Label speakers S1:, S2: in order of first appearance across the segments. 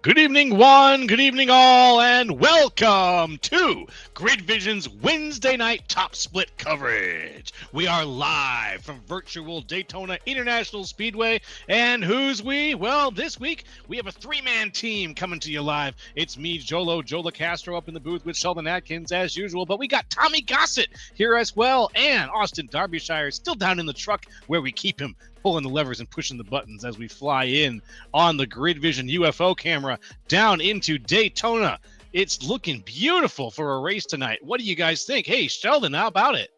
S1: Good evening, one. Good evening, all, and welcome to Grid Vision's Wednesday night top split coverage. We are live from virtual Daytona International Speedway, and who's we? Well, this week we have a three-man team coming to you live. It's me, Jola Castro, up in the booth with Sheldon Atkins as usual, but we got Tommy Gossett here as well, and Austin Derbyshire still down in the truck where we keep him, pulling the levers and pushing the buttons as we fly in on the Grid Vision UFO camera down into Daytona. It's looking beautiful for a race tonight. What do you guys think? Hey, Sheldon, how about it?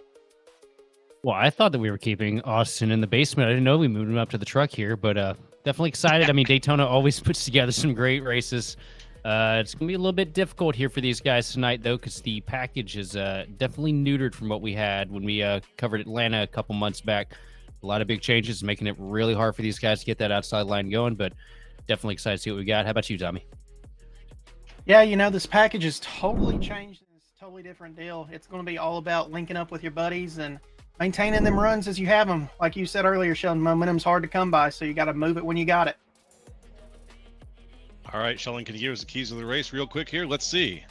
S2: Well, I thought that we were keeping Austin in the basement. I didn't know we moved him up to the truck here, but definitely excited. I mean, Daytona always puts together some great races. It's going to be a little bit difficult here for these guys tonight, though, because the package is definitely neutered from what we had when we covered Atlanta a couple months back. A lot of big changes, making it really hard for these guys to get that outside line going, but definitely excited to see what we got. How about you, Tommy?
S3: Yeah, this package is totally changed. It's a totally different deal. It's going to be all about linking up with your buddies and maintaining them runs as you have them. Like you said earlier, Sheldon, momentum's hard to come by, so you got to move it when you got it.
S1: All right, Sheldon, can you give us the keys of the race real quick here? Let's see.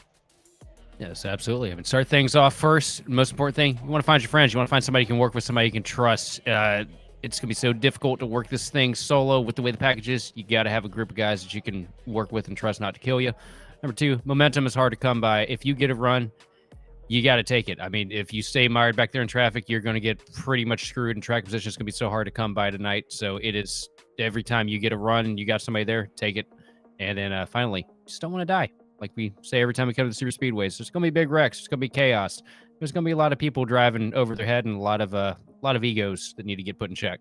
S2: Yes, absolutely. I mean, start things off first. Most important thing, you want to find your friends. You want to find somebody you can work with, somebody you can trust. It's going to be so difficult to work this thing solo with the way the package is. You got to have a group of guys that you can work with and trust not to kill you. Number two, momentum is hard to come by. If you get a run, you got to take it. I mean, if you stay mired back there in traffic, you're going to get pretty much screwed, and track position is going to be so hard to come by tonight. So it is, every time you get a run and you got somebody there, take it. And then finally, just don't want to die. Like we say every time we come to the super speedways, there's going to be big wrecks. There's going to be chaos. There's going to be a lot of people driving over their head and a lot of egos that need to get put in check.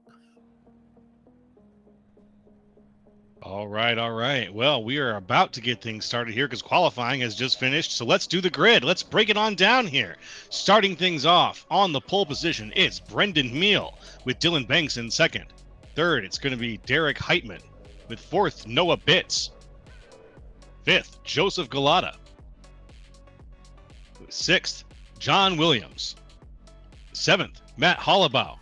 S1: All right. Well, we are about to get things started here because qualifying has just finished. So let's do the grid. Let's break it on down here. Starting things off on the pole position, it's Brendan Meal with Dylan Banks in second. Third, it's going to be Derek Heitman. With fourth, Noah Bitts. Fifth, Joseph Galata. Sixth, John Williams. Seventh, Matt Hollabaugh.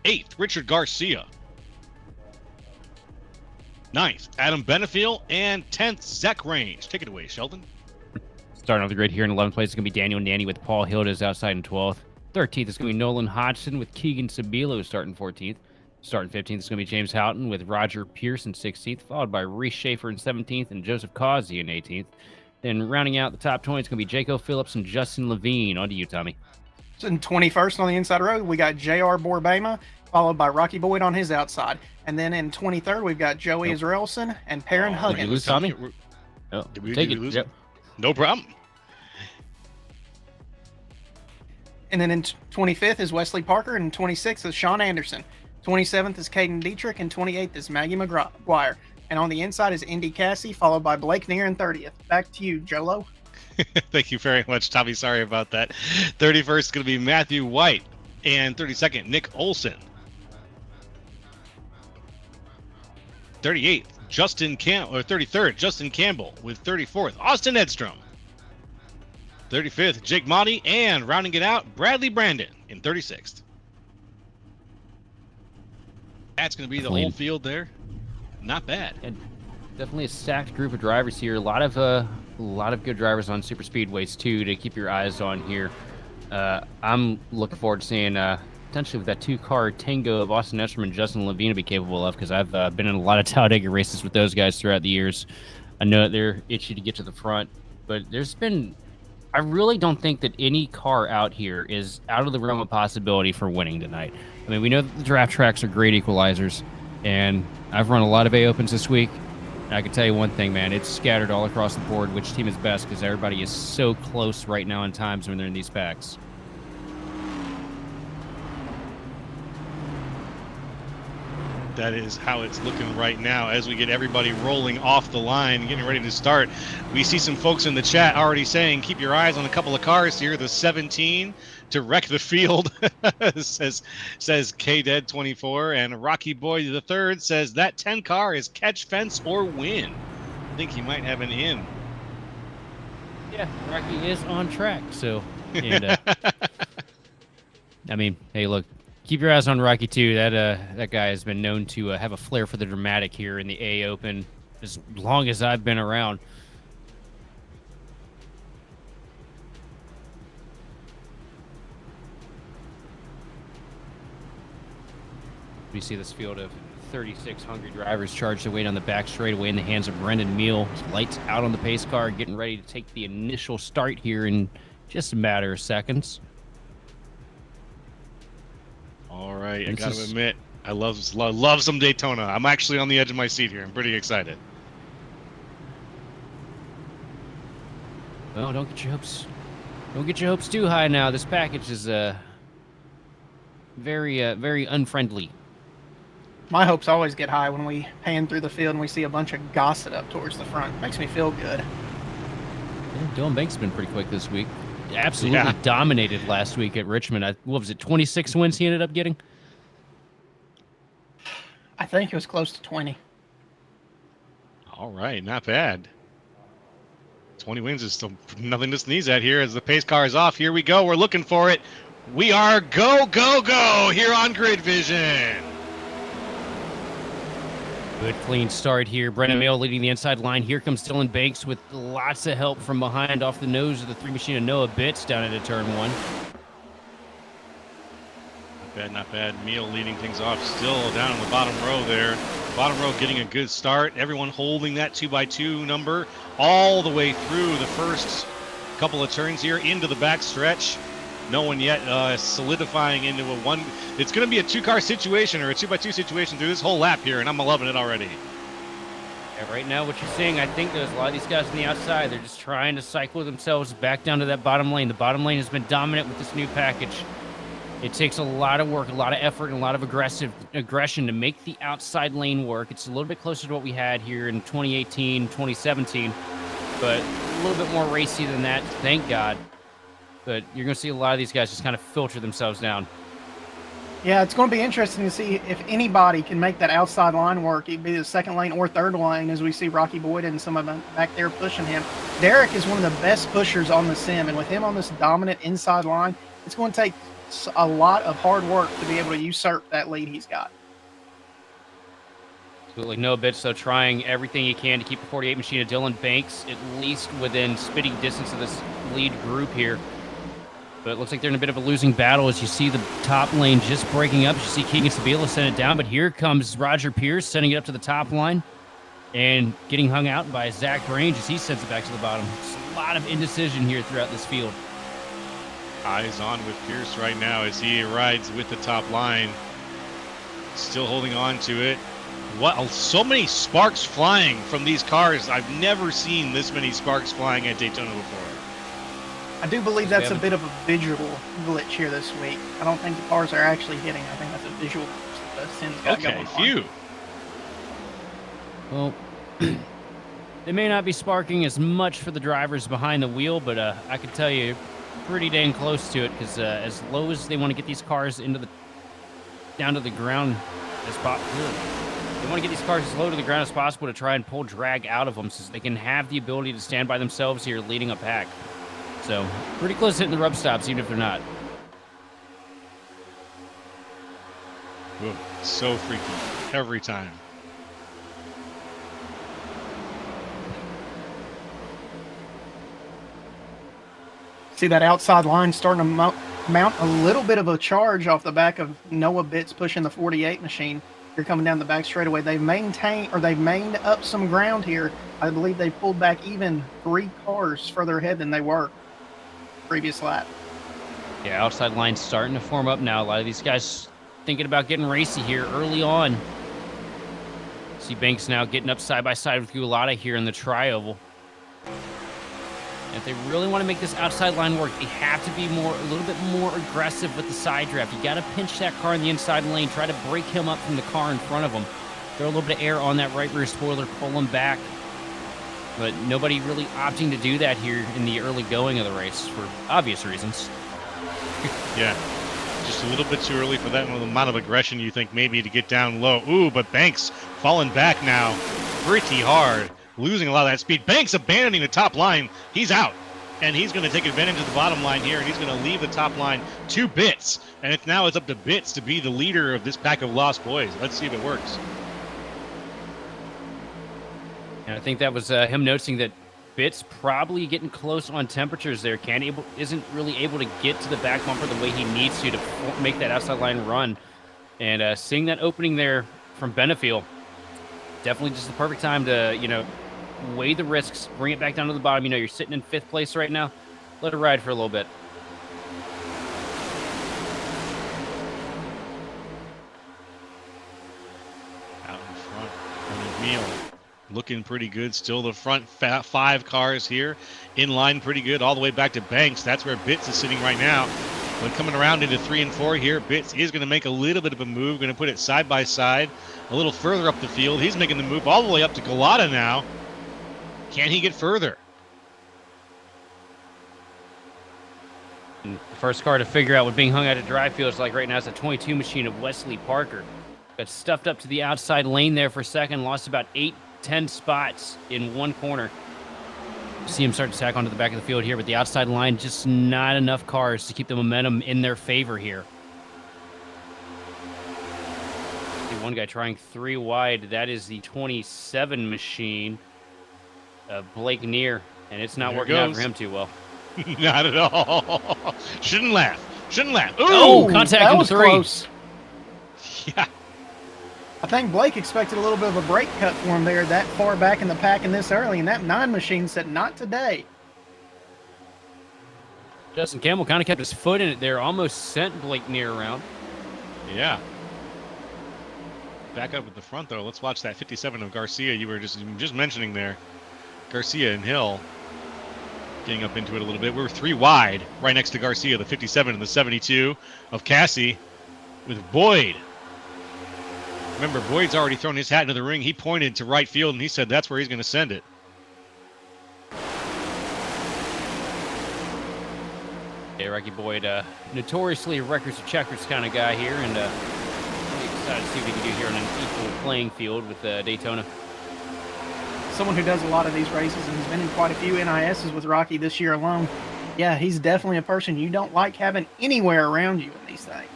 S1: Eighth, Richard Garcia. Ninth, Adam Benefiel. And 10th, Zach Range. Take it away, Sheldon.
S2: Starting off the grid here in 11th place is going to be Daniel Nanny with Paul Hildes outside in 12th. 13th is going to be Nolan Hodgson with Keegan Sabilo starting 14th. Starting 15th is going to be James Houghton with Roger Pierce in 16th, followed by Reese Schaefer in 17th and Joseph Causey in 18th. Then rounding out the top 20, it's going to be Jaco Phillips and Justin Levine. On to you, Tommy.
S3: So in 21st on the inside road, we got J.R. Borbema, followed by Rocky Boyd on his outside. And then in 23rd, we've got Joey Israelson and Perrin Huggins.
S2: Did you lose, Tommy?
S1: No.
S2: Take it. Yep.
S1: No problem.
S3: And then in 25th is Wesley Parker, and 26th is Sean Anderson. 27th is Caden Dietrich, and 28th is Maggie McGuire. And on the inside is Indy Cassie, followed by Blake Neer in 30th. Back to you, Jolo.
S1: Thank you very much, Tommy. Sorry about that. 31st is going to be Matthew White, and 32nd, Nick Olson. 38th, Justin Campbell, or 33rd, Justin Campbell with 34th, Austin Edstrom. 35th, Jake Motti, and rounding it out, Bradley Brandon in 36th. That's going to be the whole field there. Not bad.
S2: And definitely a stacked group of drivers here. A lot of good drivers on super speedways too to keep your eyes on here. I'm looking forward to seeing potentially with that two-car tango of Austin Edstrom and Justin Levine to be capable of, because I've been in a lot of Talladega races with those guys throughout the years. I know that they're itchy to get to the front, but I really don't think that any car out here is out of the realm of possibility for winning tonight. I mean, we know that the draft tracks are great equalizers, and I've run a lot of A-Opens this week, and I can tell you one thing, man, it's scattered all across the board which team is best, because everybody is so close right now in times when they're in these packs.
S1: That is how it's looking right now as we get everybody rolling off the line, getting ready to start. We see some folks in the chat already saying, keep your eyes on a couple of cars here. The 17 to wreck the field, says KDead24, and Rocky Boy the third says that 10 car is catch, fence, or win. I think he might have an in.
S2: Yeah, Rocky is on track, so, and, I mean, hey, look, keep your eyes on Rocky too. That guy has been known to have a flair for the dramatic here in the A Open. as long as I've been around. We see this field of 36 hungry drivers charged away down the back straightaway in the hands of Brendan Meal. Lights out on the pace car, getting ready to take the initial start here in just a matter of seconds.
S1: All right, I got to admit, I love some Daytona. I'm actually on the edge of my seat here. I'm pretty excited.
S2: Well, don't get your hopes too high now. This package is very unfriendly.
S3: My hopes always get high when we pan through the field and we see a bunch of gossip up towards the front. Makes me feel good.
S2: Yeah, Dylan Banks has been pretty quick this week. Absolutely dominated last week at Richmond. What was it, 26 wins he ended up getting?
S3: I think it was close to 20.
S1: All right, not bad. 20 wins is still nothing to sneeze at here as the pace car is off. Here we go. We're looking for it. We are go, go, go here on Grid Vision.
S2: Good clean start here. Brendan Mail leading the inside line. Here comes Dylan Banks with lots of help from behind off the nose of the 3 machine of Noah Bitts down into turn 1.
S1: Not bad, not bad. Meal leading things off still down in the bottom row there. Bottom row getting a good start. Everyone holding that 2x2 number all the way through the first couple of turns here into the back stretch. No one yet solidifying into a one. It's going to be a 2-car situation or a 2x2 situation through this whole lap here, and I'm loving it already.
S2: Yeah, right now, what you're seeing, I think there's a lot of these guys on the outside. They're just trying to cycle themselves back down to that bottom lane. The bottom lane has been dominant with this new package. It takes a lot of work, a lot of effort, and a lot of aggression to make the outside lane work. It's a little bit closer to what we had here in 2018, 2017, but a little bit more racy than that, thank God. But you're going to see a lot of these guys just kind of filter themselves down.
S3: Yeah, it's going to be interesting to see if anybody can make that outside line work. It'd be the second lane or third lane as we see Rocky Boyd and some of them back there pushing him. Derek is one of the best pushers on the sim, and with him on this dominant inside line, it's going to take a lot of hard work to be able to usurp that lead he's got.
S2: Absolutely. No bits, though, trying everything he can to keep the 48 machine of Dylan Banks at least within spitting distance of this lead group here. But it looks like they're in a bit of a losing battle as you see the top lane just breaking up. You see Keegan Sabila send it down, but here comes Roger Pierce sending it up to the top line and getting hung out by Zach Grange as he sends it back to the bottom. It's a lot of indecision here throughout this field.
S1: Eyes on with Pierce right now as he rides with the top line. Still holding on to it. So many sparks flying from these cars. I've never seen this many sparks flying at Daytona before.
S3: I do believe that's a bit of a visual glitch here this week. I don't think the cars are actually hitting. I think that's a visual glitch that the Sim's got going on.
S1: Phew.
S2: Well, they may not be sparking as much for the drivers behind the wheel, but I can tell you pretty dang close to it because as low as they want to get these cars down to the ground as possible, they want to get these cars as low to the ground as possible to try and pull drag out of them so they can have the ability to stand by themselves here leading a pack. So, pretty close to hitting the rub stops, even if they're not.
S1: Ooh, so freaky every time.
S3: See that outside line starting to mount a little bit of a charge off the back of Noah Bitts pushing the 48 machine. They're coming down the back straightaway. They've maintained up some ground here. I believe they pulled back even 3 cars further ahead than they were previous lap.
S2: Yeah, outside line starting to form up now. A lot of these guys thinking about getting racy here early on. See Banks now getting up side by side with Gulata here in the tri-oval. And if they really want to make this outside line work, they have to be a little bit more aggressive with the side draft. You got to pinch that car in the inside lane, try to break him up from the car in front of him. Throw a little bit of air on that right rear spoiler, pull him back. But nobody really opting to do that here in the early going of the race for obvious reasons.
S1: Yeah, just a little bit too early for that amount of aggression you think maybe to get down low. Ooh, but Banks falling back now pretty hard, losing a lot of that speed. Banks abandoning the top line. He's out, and he's going to take advantage of the bottom line here, and he's going to leave the top line to Bitts. And now it's up to Bitts to be the leader of this pack of lost boys. Let's see if it works.
S2: And I think that was him noticing that Bit's probably getting close on temperatures there. Isn't really able to get to the back bumper the way he needs to make that outside line run. And seeing that opening there from Benefield, definitely just the perfect time to, weigh the risks, bring it back down to the bottom. You're sitting in 5th place right now. Let it ride for a little bit.
S1: Out in front, Meal looking pretty good. Still the front 5 cars here in line pretty good all the way back to Banks. That's where Bits is sitting right now. But coming around into 3 and 4 here, Bits is going to make a little bit of a move. Going to put it side by side a little further up the field. He's making the move all the way up to Galata now. Can he get further?
S2: And the first car to figure out what being hung out at dry feels like right now is the 22 machine of Wesley Parker. Got stuffed up to the outside lane there for a second, lost about 8-10 spots in one corner. See him start to tack onto the back of the field here, but the outside line, just not enough cars to keep the momentum in their favor here. See one guy trying 3 wide. That is the 27 machine. Blake Neer, and it's not working out for him too well.
S1: Not at all. Shouldn't laugh. Shouldn't laugh.
S2: Ooh, contact
S3: that
S2: in
S3: was
S2: 3.
S3: close.
S1: Yeah.
S3: I think Blake expected a little bit of a brake cut for him there that far back in the pack and this early, and that 9 machine said, not today.
S2: Justin Campbell kind of kept his foot in it there, almost sent Blake Neer around.
S1: Yeah. Back up at the front, though. Let's watch that 57 of Garcia you were just mentioning there. Garcia and Hill getting up into it a little bit. We're 3 wide right next to Garcia, the 57 and the 72 of Cassie with Boyd. Remember, Boyd's already thrown his hat into the ring. He pointed to right field, and he said that's where he's going to send it.
S2: Yeah, Rocky Boyd, notoriously a records or checkers kind of guy here, and really excited to see what he can do here on an equal playing field with Daytona.
S3: Someone who does a lot of these races and has been in quite a few NISs with Rocky this year alone. Yeah, he's definitely a person you don't like having anywhere around you in these things.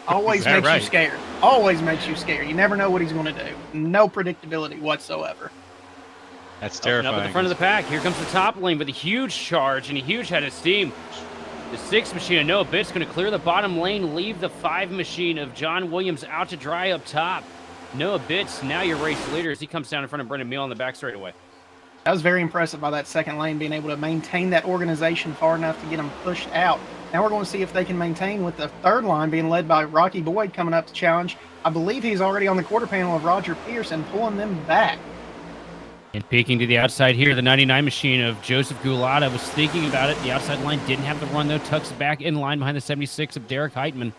S3: Always makes you scared. Always makes you scared. You never know what he's going to do. No predictability whatsoever.
S1: That's terrifying.
S2: Up at the front of the pack. Here comes the top lane with a huge charge and a huge head of steam. The 6 machine of Noah Bitt's going to clear the bottom lane, leave the 5 machine of John Williams out to dry up top. Noah Bitts, now your race leader as he comes down in front of Brendan Meal on the back straightaway.
S3: I was very impressive by that second lane, being able to maintain that organization far enough to get them pushed out. Now we're going to see if they can maintain with the third line being led by Rocky Boyd coming up to challenge. I believe he's already on the quarter panel of Roger Pearson, pulling them back.
S2: And peeking to the outside here, the 99 machine of Joseph Gulata was thinking about it. The outside line didn't have the run, though. Tucks back in line behind the 76 of Derek Heitman.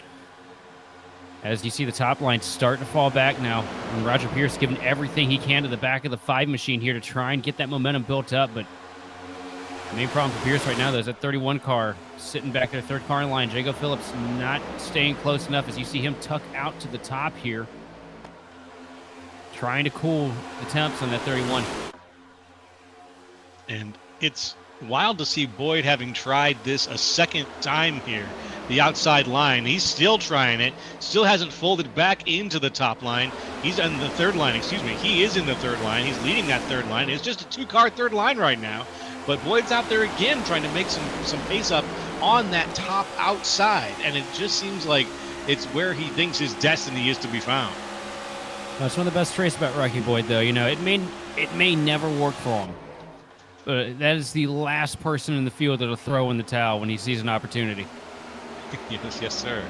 S2: As you see the top line starting to fall back now. And Roger Pierce giving everything he can to the back of the 5 machine here to try and get that momentum built up. But the main problem for Pierce right now, though, is that 31 car sitting back at the 3rd car in line. Jago Phillips not staying close enough as you see him tuck out to the top here. Trying to cool the temps on that 31.
S1: And it's wild to see Boyd having tried this a second time here. The outside line. He's still trying it. Still hasn't folded back into the top line. He's in the 3rd line, excuse me. He is in the 3rd line. He's leading that 3rd line. It's just a 2-car 3rd line right now. But Boyd's out there again trying to make some pace up on that top outside. And it just seems like it's where he thinks his destiny is to be found.
S2: That's one of the best traits about Rocky Boyd, though. You know, it may never work for him. But that is the last person in the field that'll throw in the towel when he sees an opportunity.
S1: Yes, sir.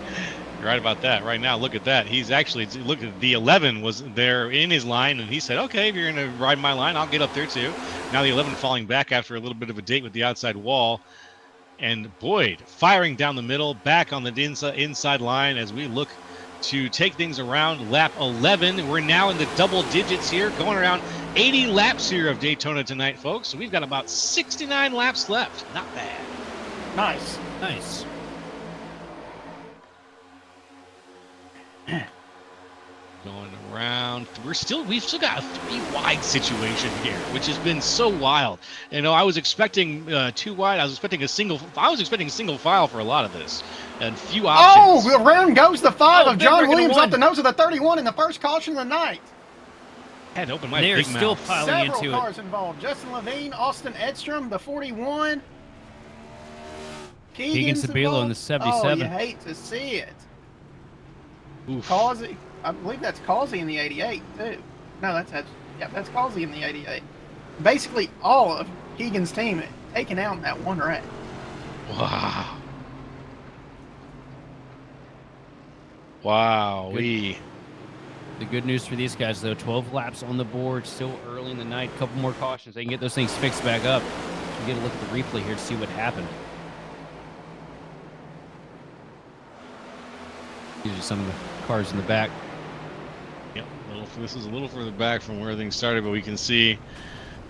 S1: You're right about that. Right now, look at that. He's actually, look at the 11 was there in his line, and he said, okay, if you're going to ride my line, I'll get up there too. Now the 11 falling back after a little bit of a date with the outside wall. And Boyd firing down the middle, back on the inside line as we look to take things around lap 11. We're now in the double digits here, going around 80 laps here of Daytona tonight, folks. So we've got about 69 laps left. Not bad.
S3: Nice.
S2: Nice.
S1: Going around, we've still got a 3 wide situation here, which has been so wild. You know, I was expecting 2 wide. I was expecting a single file for a lot of this, and few options.
S3: Oh, around goes the 5 of John Williams off the nose of the 31 in the first caution of the night.
S1: Had to open my
S2: They're
S1: big
S2: still
S1: mouth.
S2: piling
S3: Several
S2: into
S3: cars involved. Justin Levine, Austin Edstrom, the 41.
S2: Keegan
S3: Keegan's
S2: Sabilo in the
S3: involved.
S2: 77.
S3: Oh, you hate to see it.
S1: Oof.
S3: Causey, I believe that's Causey in the 88 too. No, that's Causey in the 88. Basically, all of Keegan's team taken out in that one wreck.
S1: Wow. Wow.
S2: The good news for these guys, though, 12 laps on the board, still early in the night. A couple more cautions. They can get those things fixed back up. We get a look at the replay here to see what happened. These are some of the cars in the back.
S1: Yep. This is a little further back from where things started, but we can see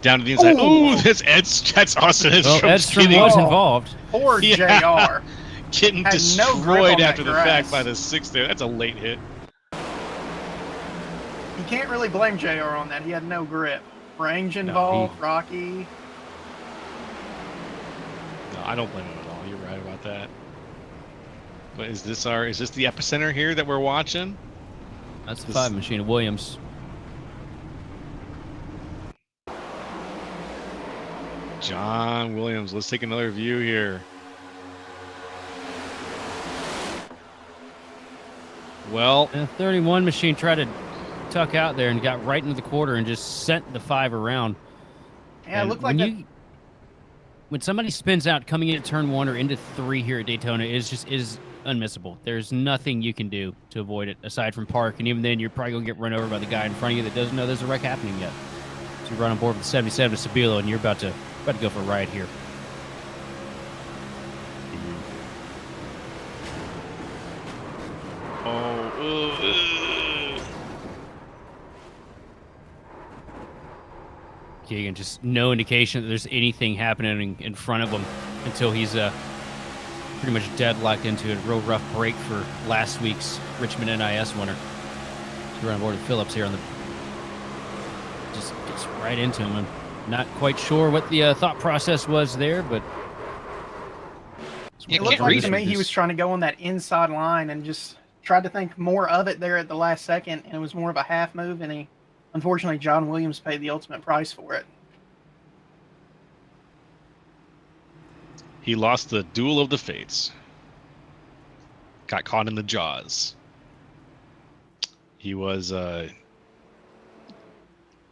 S1: down to the inside. Oh, that's Austin
S2: Well,
S1: Edstrom's
S2: Edstrom was involved.
S3: Poor
S1: Yeah.
S3: JR.
S1: getting
S3: Had no grip
S1: destroyed
S3: on that
S1: after the
S3: grass.
S1: fact by the sixth there. That's a late hit.
S3: You can't really blame JR on that. He had no grip. Range involved, rocky.
S1: No, I don't blame him at all. You're right about that. But is this the epicenter here that we're watching?
S2: That's the 5 machine of Williams.
S1: John Williams. Let's take another view here. Well,
S2: The 31 machine tried to tuck out there and got right into the quarter and just sent the 5 around.
S3: Yeah,
S2: And
S3: it looked like that.
S2: When somebody spins out coming into turn 1 or into 3 here at Daytona, it is unmissable. There's nothing you can do to avoid it aside from park, and even then you're probably going to get run over by the guy in front of you that doesn't know there's a wreck happening yet. So you run on board with 77 to Sabilo, and you're about to go for a ride here. Keegan, just no indication that there's anything happening in front of him until he's pretty much deadlocked into a real rough break for last week's Richmond NIS winner. So we're on board with Phillips here on the. Just gets right into him. I'm not quite sure what the thought process was there, but.
S3: It looked like to me he was trying to go on that inside line and just tried to think more of it there at the last second, and it was more of a half move, and unfortunately, John Williams paid the ultimate price for it.
S1: he lost the duel of the fates. Got caught in the jaws. He was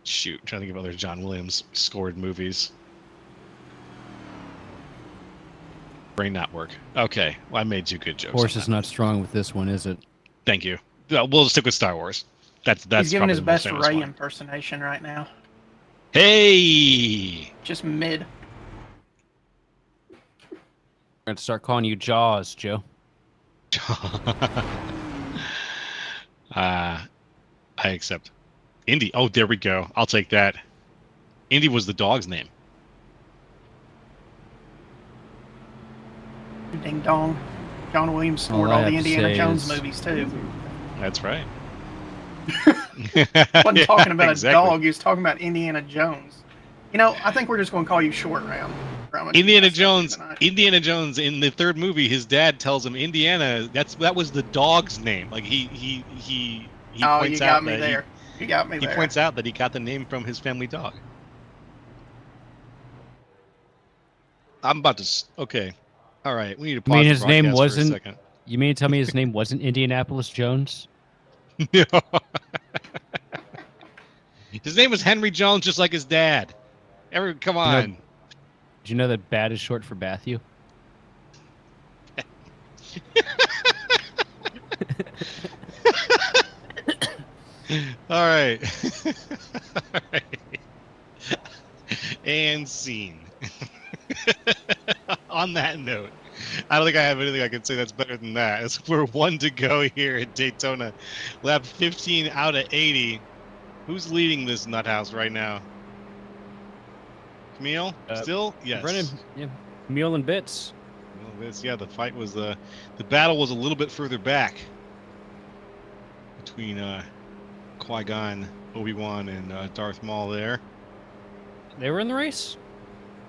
S1: shoot, I'm trying to think of other John Williams scored movies. Brain not work. Okay, well, I made 2 good jokes.
S2: Horse is not strong with this one, is it?
S1: Thank you. We'll stick with Star Wars. That's
S3: He's giving his
S1: probably the most
S3: best
S1: famous
S3: Ray
S1: one.
S3: impersonation right now.
S1: Hey!
S3: Just mid.
S2: We're going to start calling you Jaws, Joe.
S1: I accept. Indy. Oh, there we go. I'll take that. Indy was the dog's name.
S3: Ding dong. John Williams scored
S2: All I
S3: all the
S2: have to
S3: Indiana
S2: say
S3: Jones
S2: is-
S3: movies too.
S1: That's right.
S3: Wasn't talking about
S1: exactly.
S3: a dog. He was talking about Indiana Jones. You know, I think we're just going to call you Short Round.
S1: Indiana Jones. Indiana Jones in the 3rd movie, his dad tells him Indiana. That was the dog's name. Like he
S3: Oh,
S1: points
S3: you got
S1: out
S3: me
S1: that
S3: there. You got me
S1: he
S3: there.
S1: points out that he got the name from his family dog. I'm about to. Okay. All right. We need to pause.
S2: You mean
S1: the
S2: his name
S1: broadcast for a
S2: wasn't?
S1: second.
S2: You mean to tell me his name wasn't Indianapolis Jones?
S1: No. His name was Henry Jones, just like his dad. Come on.
S2: Did you know that BAT is short for Bathu?
S1: All right. All right. And scene. On that note, I don't think I have anything I can say that's better than that. As we're 1 to go here at Daytona, lap 15 out of 80. Who's leading this nut house right now? Camille? Still? Yes.
S2: Brennan, yeah. Meal and Bits.
S1: Well, the fight was the battle was a little bit further back between Qui-Gon, Obi-Wan, and Darth Maul there.
S2: They were in the race?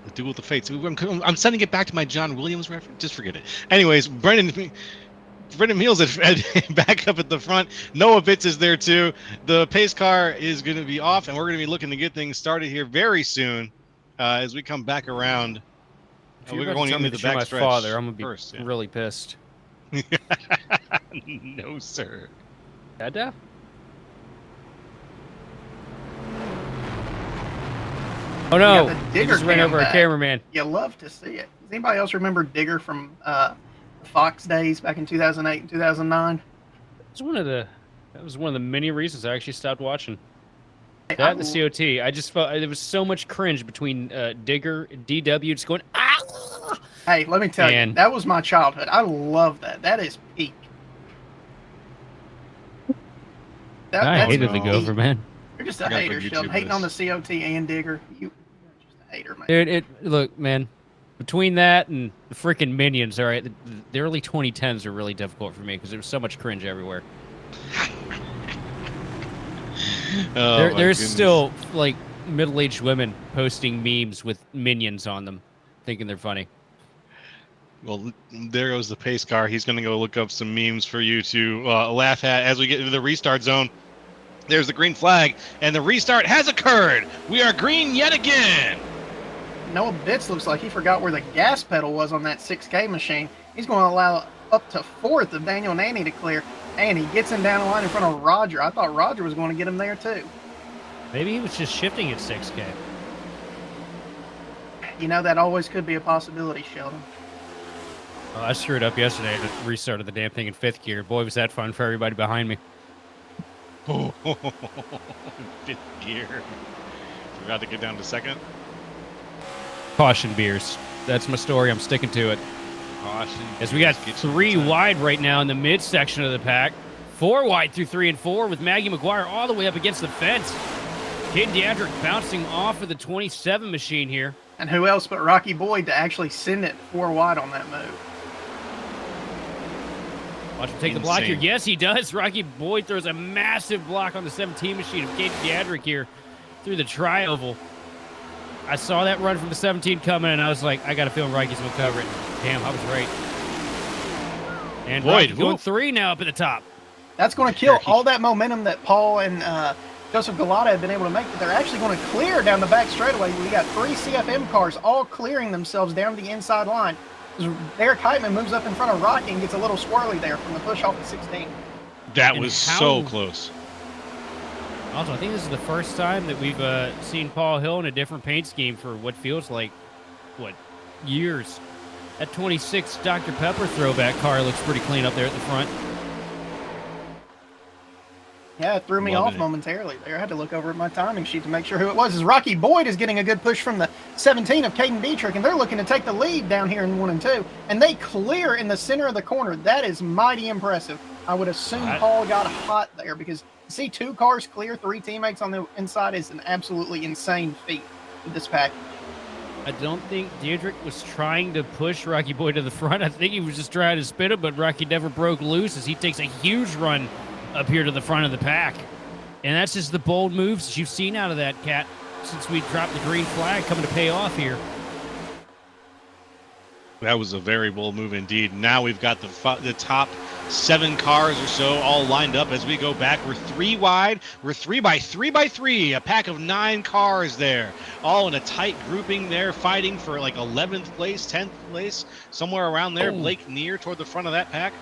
S1: The duel of the fates. I'm sending it back to my John Williams reference. Just forget it. Anyways, Brendan, Brendan Meals back up at the front. Noah Bitts is there too. The pace car is going to be off, and we're going to be looking to get things started here very soon as we come back around.
S2: If you're
S1: We're
S2: about to
S1: going
S2: tell me
S1: into the
S2: that you're
S1: back
S2: my
S1: stretch
S2: father, I'm gonna be
S1: first. Yeah.
S2: really pissed.
S1: No, sir.
S2: Dada? Oh no!
S3: the
S2: He
S3: digger
S2: just ran
S3: cam
S2: over a
S3: back.
S2: cameraman.
S3: You love to see it. Does anybody else remember Digger from the Fox days back in 2008 and 2009?
S2: That was one of the many reasons I actually stopped watching.
S3: I
S2: That and the COT. I just felt there was so much cringe between Digger and DW just going ah.
S3: Hey, let me tell you,
S2: Man.
S3: that was my childhood. I love that. That is peak.
S2: I
S3: That's
S2: hated the
S1: no.
S2: Gopher, man.
S3: You're just
S1: You
S3: a
S1: gotta
S3: hater,
S1: put YouTube
S3: Sheldon.
S1: in
S3: Hating on the
S1: this.
S3: COT and Digger. You're just a hater, man.
S2: Dude, look, man. Between that and the freaking Minions, all right, the early 2010s are really difficult for me because there was so much cringe everywhere.
S1: Oh,
S2: There's
S1: goodness.
S2: still like middle-aged women posting memes with Minions on them, thinking they're funny.
S1: Well, there goes the pace car. He's going to go look up some memes for you to laugh at as we get into the restart zone. There's the green flag, and the restart has occurred. We are green yet again.
S3: Noah Bitts looks like he forgot where the gas pedal was on that 6K machine. He's going to allow up to fourth of Daniel Nanny to clear, and he gets him down the line in front of Roger. I thought Roger was going to get him there too.
S2: Maybe he was just shifting at 6K.
S3: You know, that always could be a possibility, Sheldon.
S2: Well, I screwed up yesterday and restarted the damn thing in 5th gear. Boy, was that fun for everybody behind me.
S1: Oh, 5th gear. Forgot to get down to 2nd.
S2: Caution beers. That's my story. I'm sticking to it.
S1: Caution.
S2: As we got
S1: Get you
S2: 3
S1: to 10.
S2: wide right now in the midsection of the pack. 4 wide through 3 and 4 with Maggie McGuire all the way up against the fence. Caden Deandrick bouncing off of the 27 machine here.
S3: And who else but Rocky Boyd to actually send it 4 wide on that move?
S2: Watch him take the block here. Yes, he does. Rocky Boyd throws a massive block on the 17 machine of Caden Deandrick here through the tri-oval. I saw that run from the 17 coming, and I was like, I got a feeling Rocky's going to cover it. Damn, I was right. And Boyd going 3 now up at the top.
S3: That's going to kill all that momentum that Paul and Joseph Galata have been able to make. That they're actually going to clear down the back straightaway. We got 3 CFM cars all clearing themselves down the inside line. Derek Heitman moves up in front of Rocky and gets a little swirly there from the push off the 16.
S1: That was so close.
S2: Also, I think this is the first time that we've seen Paul Hill in a different paint scheme for what feels like, years. That 26 Dr. Pepper throwback car looks pretty clean up there at the front.
S3: Yeah, it threw me off momentarily there. I had to look over at my timing sheet to make sure who it was. As Rocky Boyd is getting a good push from the 17 of Caden Dietrich, and they're looking to take the lead down here in 1 and 2. And they clear in the center of the corner. That is mighty impressive. I would assume Paul got hot there because to see 2 cars clear, 3 teammates on the inside is an absolutely insane feat with this pack.
S2: I don't think Deirdrick was trying to push Rocky Boyd to the front. I think he was just trying to spin him, but Rocky never broke loose as he takes a huge run up here to the front of the pack. And that's just the bold moves that you've seen out of that cat since we dropped the green flag coming to pay off here.
S1: That was a very bold move indeed. Now we've got the top 7 cars or so all lined up as we go back. We're 3 wide. We're 3 by 3 by 3. A pack of 9 cars there, all in a tight grouping there, fighting for like 11th place, 10th place, somewhere around there. Blake near toward the front of that pack.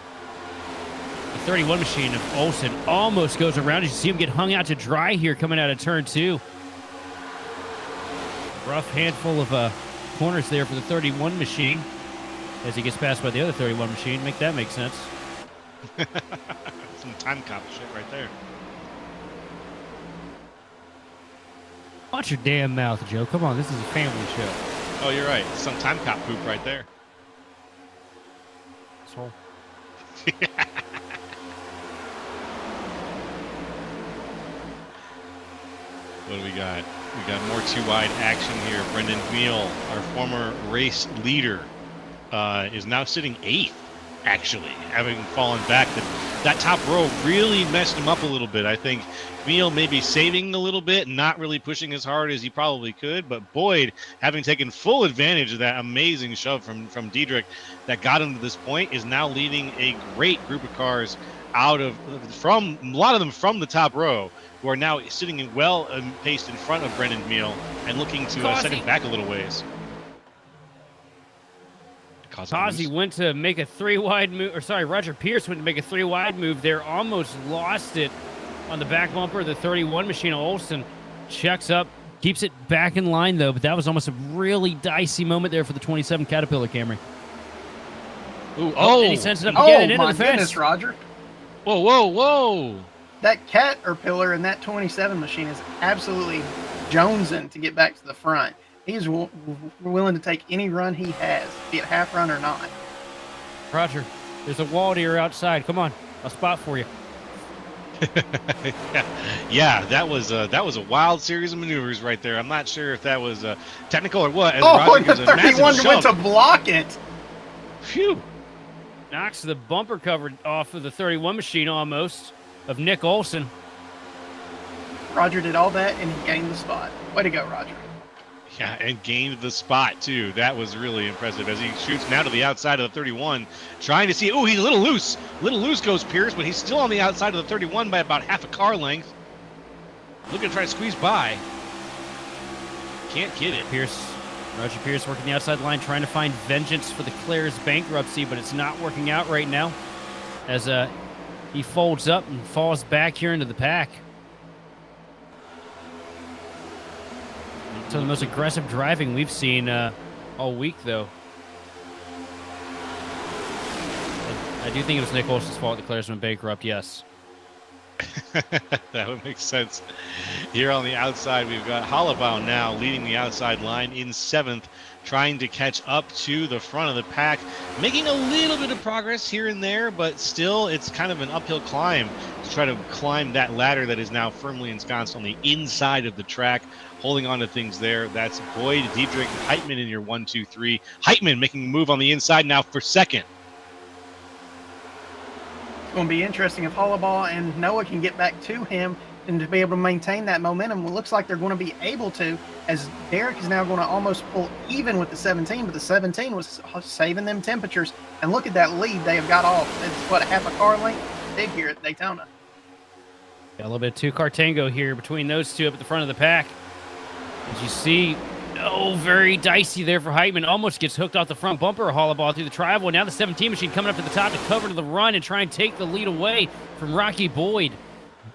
S2: The 31 machine of Olsen almost goes around. You see him get hung out to dry here coming out of turn 2. Rough handful of corners there for the 31 machine as he gets passed by the other 31 machine. Make that make sense.
S1: Some time cop shit right there.
S2: Watch your damn mouth, Joe. Come on, this is a family show.
S1: Oh, you're right. Some time cop poop right there.
S2: So.
S1: What do we got? We got more 2 wide action here. Brendan Neal, our former race leader, is now sitting 8th, actually, having fallen back. that top row really messed him up a little bit. I think Neal maybe saving a little bit, not really pushing as hard as he probably could, but Boyd, having taken full advantage of that amazing shove from Diedrich that got him to this point, is now leading a great group of cars from a lot of them from the top row, who are now sitting in well paced in front of Brendan Meal and looking to set him back a little ways.
S2: Kazi went to make a 3-wide move, or sorry, Roger Pierce went to make a 3-wide move there, almost lost it on the back bumper of the 31 machine. Olsen checks up, keeps it back in line though, but that was almost a really dicey moment there for the 27 Caterpillar Camry.
S1: Ooh,
S2: and he sends it up again and into the fence.
S3: Goodness, Roger.
S1: Whoa, whoa, whoa.
S3: That Caterpillar in that 27 machine is absolutely jonesing to get back to the front. He's willing to take any run he has, be it half run or not.
S2: Roger, there's a wall deer outside. Come on, I'll spot for you.
S1: Yeah, that was a wild series of maneuvers right there. I'm not sure if that was technical or what. As
S3: Oh,
S1: Roger
S3: and the 31 went to block it.
S1: Phew.
S2: Knocks the bumper cover off of the 31 machine almost of Nick Olsen.
S3: Roger did all that and he gained the spot. Way to go, Roger.
S1: Yeah, and gained the spot, too. That was really impressive as he shoots now to the outside of the 31, trying to see. Oh, he's a little loose. Little loose goes Pierce, but he's still on the outside of the 31 by about half a car length. Looking to try to squeeze by. Can't get it.
S2: Roger Pierce working the outside line, trying to find vengeance for the Claire's bankruptcy, but it's not working out right now as he folds up and falls back here into the pack. Some of the most aggressive driving we've seen all week, though. I do think it was Nick Olsen's fault that Claire's went bankrupt, yes.
S1: That would make sense. Here on the outside, we've got Hollabaugh now leading the outside line in 7th, trying to catch up to the front of the pack, making a little bit of progress here and there, but still it's kind of an uphill climb to try to climb that ladder that is now firmly ensconced on the inside of the track, holding on to things there. That's Boyd, Diedrich, and Heitman in your 1, 2, 3. Heitman making a move on the inside now for 2nd.
S3: It's going to be interesting if Hollabaugh and Noah can get back to him and to be able to maintain that momentum. It looks like they're going to be able to, as Derek is now going to almost pull even with the 17, but the 17 was saving them temperatures. And look at that lead they have got off. It's what, half a car length? Big here at Daytona.
S2: Got a little bit of two-car tango here between those two up at the front of the pack. As you see, very dicey there for Heitman. Almost gets hooked off the front bumper of Hollabaugh through the tri-oval. Now the 17 machine coming up to the top to cover to the run and try and take the lead away from Rocky Boyd.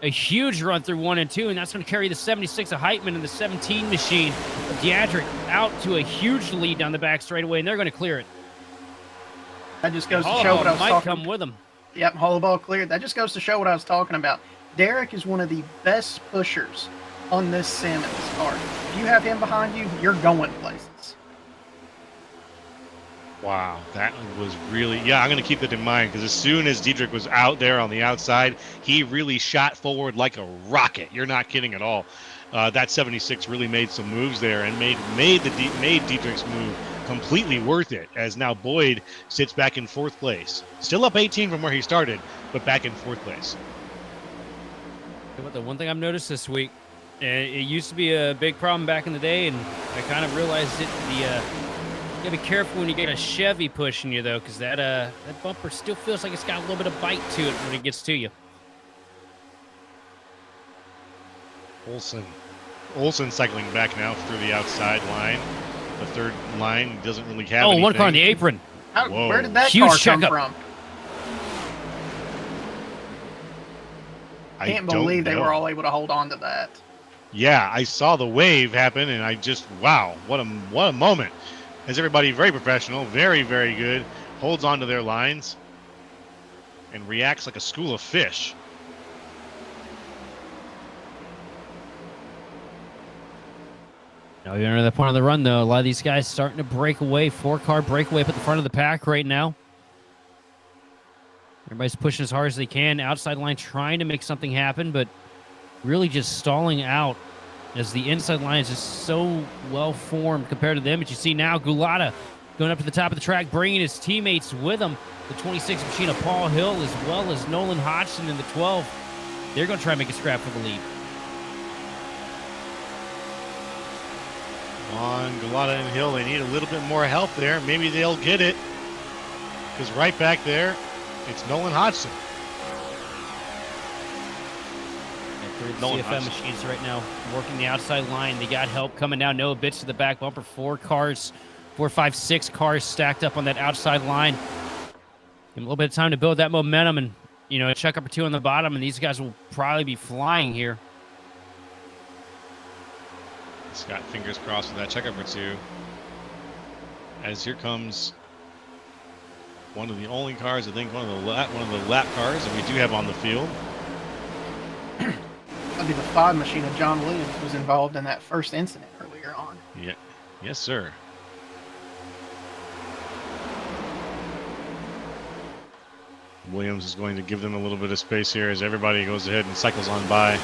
S2: A huge run through 1 and 2, and that's going to carry the 76 of Heitman and the 17 machine of Diedrich out to a huge lead down the back straightaway, and they're going to clear it.
S3: That just goes to show what I was talking about.
S2: Come with them.
S3: Yep, Hollabaugh cleared. That just goes to show what I was talking about. Derek is one of the best pushers on this sim in this car. If you have him behind you, you're going places.
S1: Wow, that was really, yeah, I'm going to keep that in mind because as soon as Diedrich was out there on the outside, he really shot forward like a rocket. You're not kidding at all. That 76 really made some moves there and made Diedrich's move completely worth it, as now Boyd sits back in 4th place. Still up 18 from where he started, but back in 4th place.
S2: The one thing I've noticed this week, it used to be a big problem back in the day, and I kind of realized it. You gotta be careful when you get a Chevy pushing you, though, because that bumper still feels like it's got a little bit of bite to it when it gets to you.
S1: Olsen cycling back now through the outside line. The 3rd line doesn't really have anything.
S2: One car on the apron.
S3: Where did that
S2: Huge
S3: car come from?
S1: I
S3: can't believe they were all able to hold on to that.
S1: Yeah, I saw the wave happen, and I just, wow, what a moment. As everybody very professional, very, very good, holds on to their lines and reacts like a school of fish.
S2: Now you're at that point on the run, though. A lot of these guys starting to break away. 4-car breakaway up at the front of the pack right now. Everybody's pushing as hard as they can. Outside line trying to make something happen, but really just stalling out as the inside line is just so well formed compared to them. But you see now Gulata Going up to the top of the track, bringing his teammates with him. The 26 machine of Paul Hill, as well as Nolan Hodgson in the 12. They're going to try and make a scrap for the lead.
S1: On Galata and Hill, they need a little bit more help there. Maybe they'll get it. Because right back there, it's Nolan Hodgson.
S2: Nolan CFM machines right now working the outside line. They got help coming down. Noah Bitts to the back bumper. 4, 5, 6 cars stacked up on that outside line. Give them a little bit of time to build that momentum and, you know, check up 2 on the bottom, and these guys will probably be flying here.
S1: Scott, fingers crossed with that checkup or 2. As here comes one of the only cars, I think, one of the lap cars that we do have on the field.
S3: That'd be the 5 machine of John Williams was involved in that first incident earlier on.
S1: Yeah, yes, sir. Williams is going to give them a little bit of space here as everybody goes ahead and cycles on by.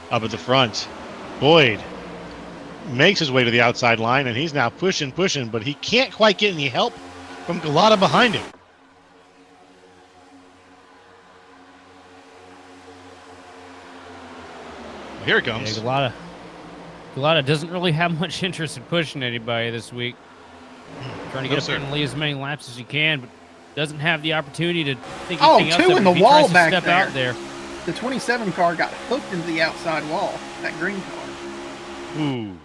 S1: Up at the front, Boyd makes his way to the outside line, and he's now pushing, but he can't quite get any help from Galata behind him. Here it comes.
S2: Yeah, Galata doesn't really have much interest in pushing anybody this week. Trying to get up there and lead as many laps as he can, but doesn't have the opportunity to think anything else.
S3: 2 in the wall back
S2: step
S3: there.
S2: Out there.
S3: The 27 car got hooked into the outside wall, that green car.
S1: Ooh.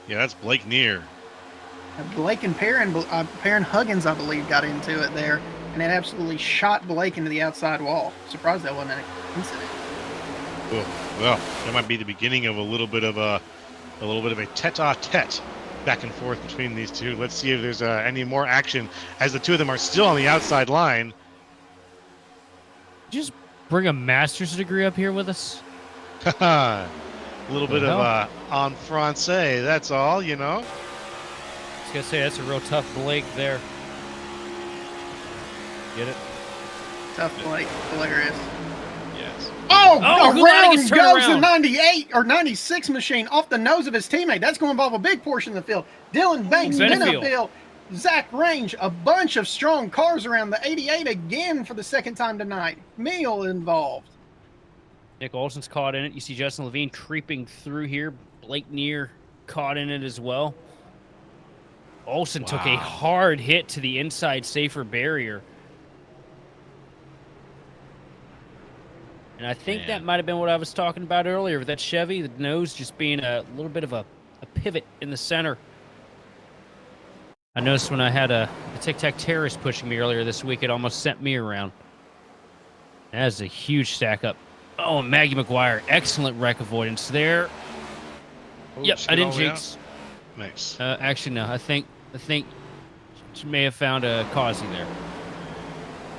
S1: Yeah, that's Blake Neer.
S3: Blake and Perrin Huggins, I believe, got into it there, and it absolutely shot Blake into the outside wall. Surprised that wasn't an incident.
S1: Well, that might be the beginning of a little bit of a tete-a-tete back and forth between these two. Let's see if there's any more action as the 2 of them are still on the outside line.
S2: Just bring a master's degree up here with us.
S1: A little bit of en français, that's all, you know.
S2: I was gonna say that's a real tough Blake there. Get it?
S3: Tough Blake, hilarious.
S1: Yes.
S3: Oh,
S2: around
S3: goes the 98 or 96 machine off the nose of his teammate. That's going to involve a big portion of the field. Dylan Banks, Benefield, Zach Range, a bunch of strong cars around the 88 again for the second time tonight. Meal involved.
S2: Nick Olson's caught in it. You see Justin Levine creeping through here. Blake Neer caught in it as well. Olson took a hard hit to the inside safer barrier. And I think that might have been what I was talking about earlier with that Chevy, the nose just being a little bit of a pivot in the center. I noticed when I had a Tic Tac terrorist pushing me earlier this week, it almost sent me around. That is a huge stack up. Oh, Maggie McGuire, excellent wreck avoidance there. Yep, I didn't jinx.
S1: Nice.
S2: Actually, no, I think she may have found a causey there.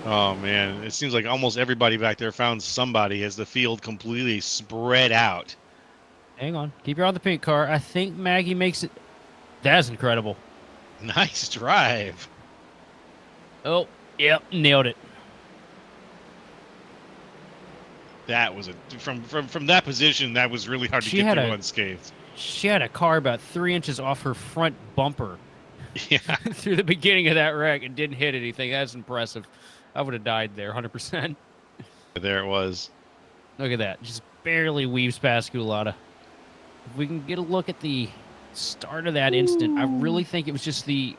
S1: Oh, man. It seems like almost everybody back there found somebody as the field completely spread out.
S2: Hang on. Keep your eye on the pink car. I think Maggie makes it. That's incredible.
S1: Nice drive.
S2: Oh, yep, nailed it.
S1: That was from that position, that was really hard to get through unscathed.
S2: She had a car about 3 inches off her front bumper.
S1: Yeah.
S2: Through the beginning of that wreck and didn't hit anything. That's impressive. I would have died there, 100%.
S1: There it was.
S2: Look at that. Just barely weaves past Gulata. If we can get a look at the start of that instant, I really think it was just the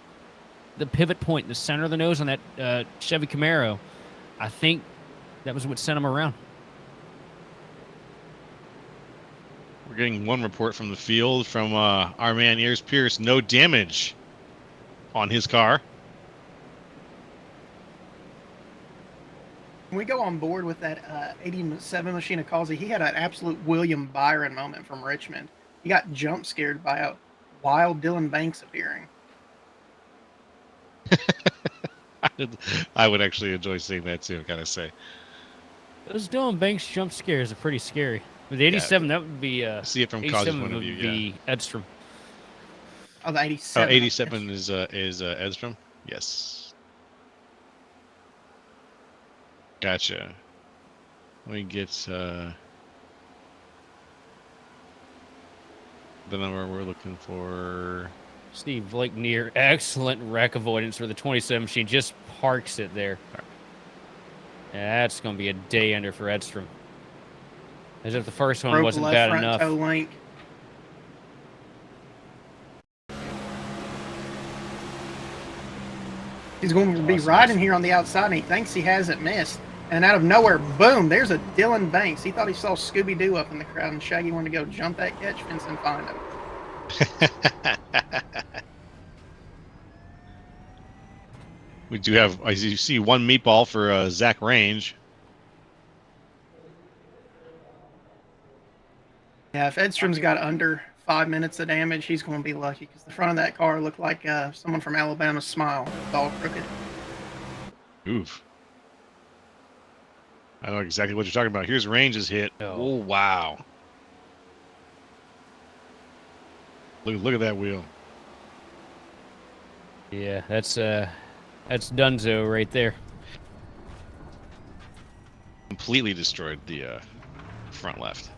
S2: pivot point in the center of the nose on that Chevy Camaro. I think that was what sent him around.
S1: We're getting one report from the field from our man Ears Pierce. No damage on his car.
S3: When we go on board with that 87 machine of Causey, he had an absolute William Byron moment from Richmond. He got jump scared by a wild Dylan Banks appearing.
S1: I would actually enjoy seeing that too, gotta say.
S2: Those Dylan Banks jump scares are pretty scary. With the 87, that would be
S1: see it from Causey's point of view.
S2: Yeah, Edstrom.
S3: Oh, the 87.
S1: Oh, 87 is Edstrom. Yes. Gotcha. Let me get the number we're looking for.
S2: Steve Blake near excellent wreck avoidance for the 27 machine. Just parks it there. That's going to be a day ender for Edstrom. As if the first one
S3: Broke
S2: wasn't
S3: left
S2: bad
S3: front
S2: enough.
S3: toe link. He's going to be riding here on the outside, and he thinks he hasn't missed. And out of nowhere, boom, there's a Dylan Banks. He thought he saw Scooby-Doo up in the crowd, and Shaggy wanted to go jump that catch fence and find him.
S1: We do have, as you see, one meatball for Zach Range.
S3: Yeah, if Edstrom's got under 5 minutes of damage, he's going to be lucky, because the front of that car looked like someone from Alabama Smile. It's all crooked.
S1: Oof. I know exactly what you're talking about. Here's Range's hit. Oh, wow. Look at that wheel.
S2: Yeah, that's Dunzo right there.
S1: Completely destroyed the front left.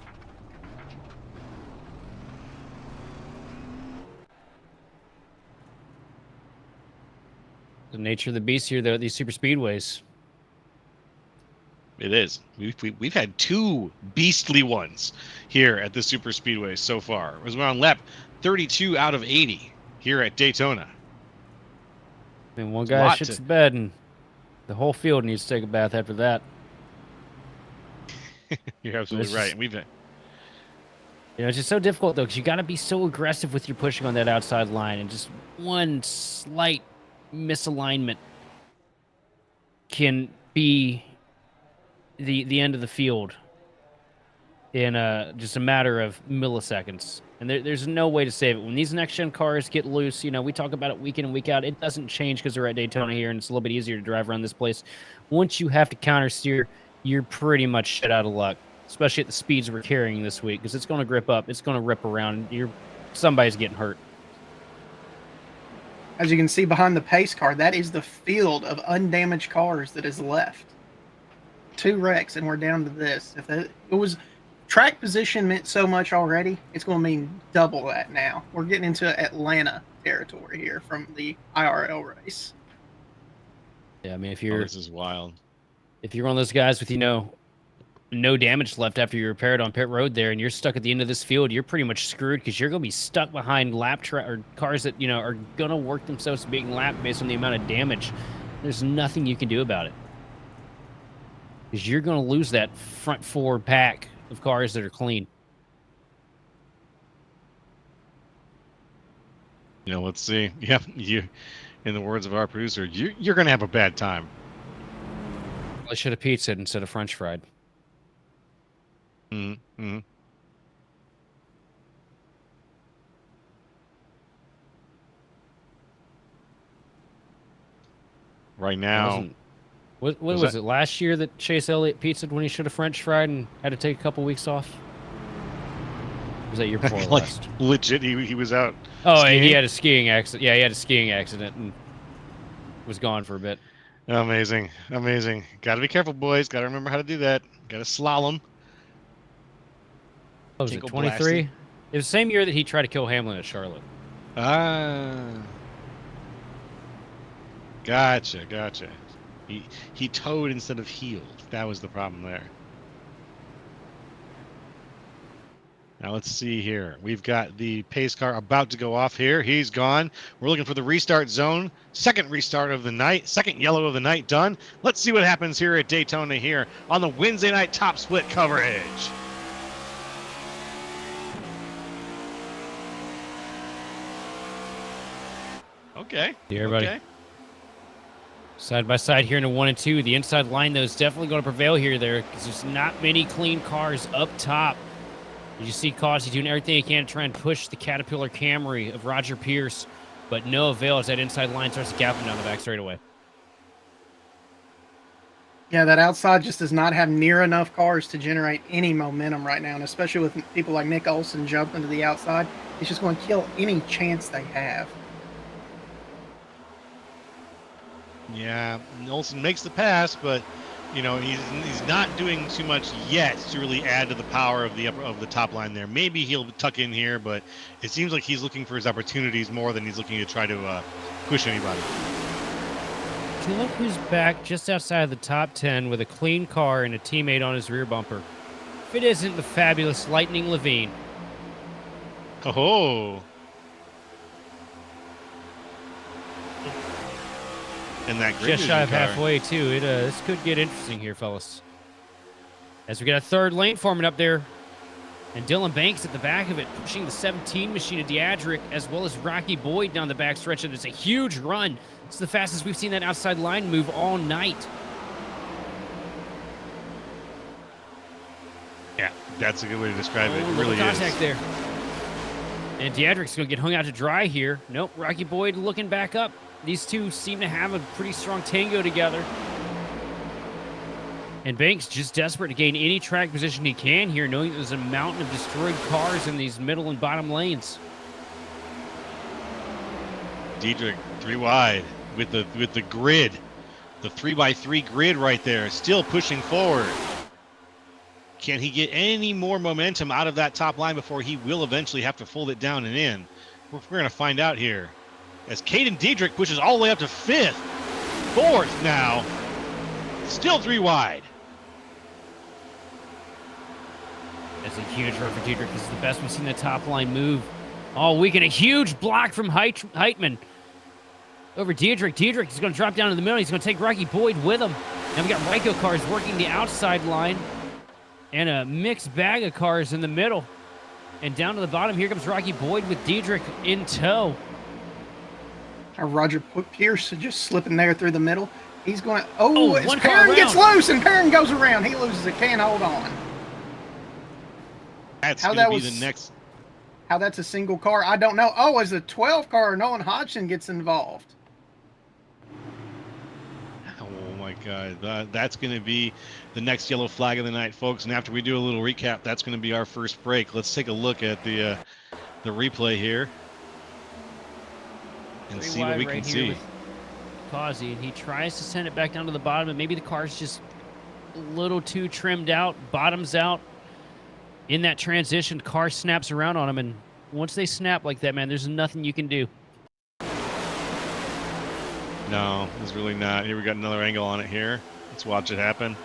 S2: The nature of the beast here, though, these super speedways.
S1: It is. We've had two beastly ones here at the super speedway so far. It was around lap 32 out of 80 here at Daytona.
S2: I mean, one guy shits the bed, and the whole field needs to take a bath after that.
S1: You're absolutely right. We've been.
S2: You know, it's just so difficult, though, because you got to be so aggressive with your pushing on that outside line, and just one slight misalignment can be the end of the field in just a matter of milliseconds. And there's no way to save it. When these next-gen cars get loose, you know, we talk about it week in and week out. It doesn't change because they're at Daytona here, and it's a little bit easier to drive around this place. Once you have to counter-steer, you're pretty much shit out of luck, especially at the speeds we're carrying this week, because it's going to grip up. It's going to rip around. Somebody's getting hurt.
S3: As you can see behind the pace car, that is the field of undamaged cars that is left. 2 wrecks, and we're down to this. If it was track position meant so much already, it's going to mean double that now. We're getting into Atlanta territory here from the IRL race.
S2: Yeah, I mean, if you're
S1: this is wild.
S2: If you're one of those guys with, you know, no damage left after you repaired on pit road there, and you're stuck at the end of this field, you're pretty much screwed, because you're going to be stuck behind or cars that, you know, are going to work themselves to being lapped based on the amount of damage. There's nothing you can do about it, because you're going to lose that front forward pack of cars that are clean.
S1: You know, let's see. Yeah, in the words of our producer, you're going to have a bad time.
S2: I should have pizza instead of French fried.
S1: Mm-hmm. Right now,
S2: what was it last year that Chase Elliott pizzaed when he should have French fried and had to take a couple weeks off? Or was that year before
S1: like
S2: last?
S1: Legit, he was out.
S2: Oh,
S1: skiing?
S2: he had a skiing accident. Yeah, he had a skiing accident and was gone for a bit.
S1: Amazing. Got to be careful, boys. Got to remember how to do that. Got to slalom.
S2: Oh, was it 23? It was the same year that he tried to kill Hamlin at Charlotte.
S1: Gotcha. He towed instead of heeled. That was the problem there. Now let's see here. We've got the pace car about to go off here. He's gone. We're looking for the restart zone. Second restart of the night. Second yellow of the night done. Let's see what happens here at Daytona here on the Wednesday night top split coverage. Okay.
S2: Hey, everybody.
S1: Okay.
S2: Side by side here in a 1 and 2. The inside line, though, is definitely going to prevail here because there's not many clean cars up top. You see Causey doing everything he can to try and push the Caterpillar Camry of Roger Pierce, but no avail as that inside line starts to gap him down the back straightaway.
S3: Yeah, that outside just does not have near enough cars to generate any momentum right now, and especially with people like Nick Olsen jumping to the outside, it's just going to kill any chance they have.
S1: Yeah, Olsen makes the pass, but You know, he's not doing too much yet to really add to the power of the top line there. Maybe he'll tuck in here, but it seems like he's looking for his opportunities more than he's looking to try to push anybody.
S2: Can you look who's back just outside of the top 10 with a clean car and a teammate on his rear bumper? If it isn't the fabulous Lightning Levine.
S1: Oh. And that
S2: Just shy of halfway, too. This could get interesting here, fellas. As we got a third lane forming up there. And Dylan Banks at the back of it, pushing the 17 machine of Diadric, as well as Rocky Boyd down the back stretch. And it's a huge run. It's the fastest we've seen that outside line move all night.
S1: Yeah, that's a good way to describe it. It
S2: really
S1: really is.
S2: Contact there. And Diadric's going to get hung out to dry here. Nope, Rocky Boyd looking back up. These two seem to have a pretty strong tango together. And Banks just desperate to gain any track position he can here, knowing there's a mountain of destroyed cars in these middle and bottom lanes.
S1: Diedrich 3 wide with the grid. The 3x3 grid right there, still pushing forward. Can he get any more momentum out of that top line before he will eventually have to fold it down and in? We're going to find out here. As Caden Diedrich pushes all the way up to 5th. 4th now. Still 3 wide.
S2: That's a huge run for Diedrich. This is the best we've seen the top line move all week. And a huge block from Heitman over Diedrich. Diedrich is going to drop down in the middle. He's going to take Rocky Boyd with him. And we got Ryko cars working the outside line. And a mixed bag of cars in the middle. And down to the bottom, here comes Rocky Boyd with Diedrich in tow.
S3: Roger Pierce just slipping there through the middle. He's going to... Oh, as
S2: one car
S3: Perrin
S2: around.
S3: gets loose and Perrin goes around. He loses it. Can't hold on.
S1: That's
S3: How
S1: going to
S3: that
S1: be
S3: was-
S1: the next...
S3: How that's a single car, I don't know. Oh, as the 12 car, Nolan Hodgson gets involved.
S1: Oh, my God. That's going to be the next yellow flag of the night, folks. And after we do a little recap, that's going to be our first break. Let's take a look at the replay here. And see what we can see.
S2: Causey, and he tries to send it back down to the bottom, and maybe the car's just a little too trimmed out, bottoms out. In that transition, car snaps around on him, and once they snap like that, man, there's nothing you can do.
S1: No, there's really not. Here we got another angle on it here. Let's watch it happen.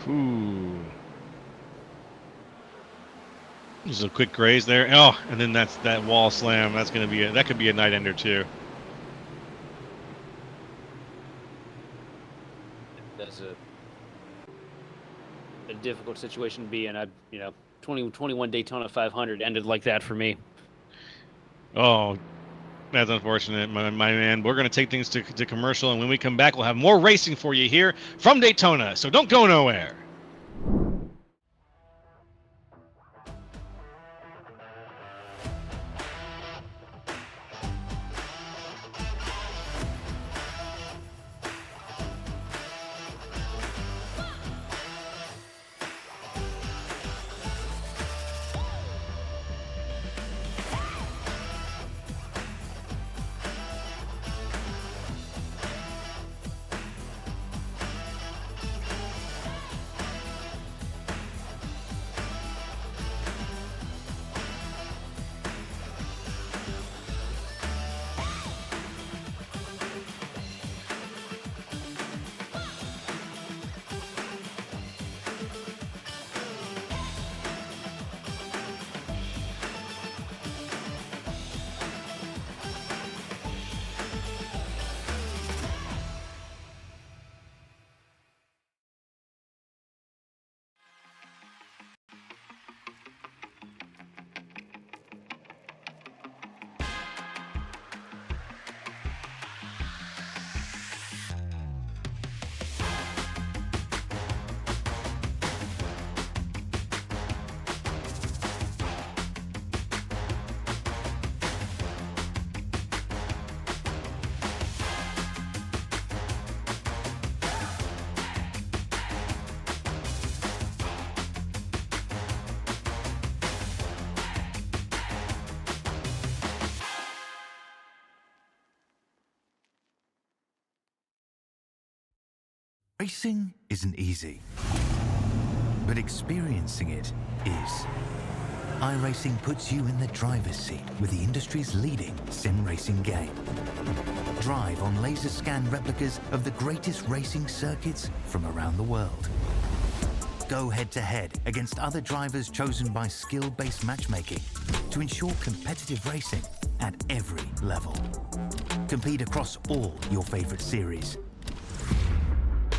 S1: Ooh. Just a quick graze there. Oh, and then that's that wall slam. That's gonna be that could be a night ender too.
S2: That's a difficult situation to be in. 2021 Daytona 500 ended like that for me.
S1: Oh, that's unfortunate, my man. We're gonna take things to commercial, and when we come back, we'll have more racing for you here from Daytona. So don't go nowhere.
S4: Racing isn't easy, but experiencing it is. iRacing puts you in the driver's seat with the industry's leading sim racing game. Drive on laser scan replicas of the greatest racing circuits from around the world. Go head-to-head against other drivers chosen by skill-based matchmaking to ensure competitive racing at every level. Compete across all your favorite series.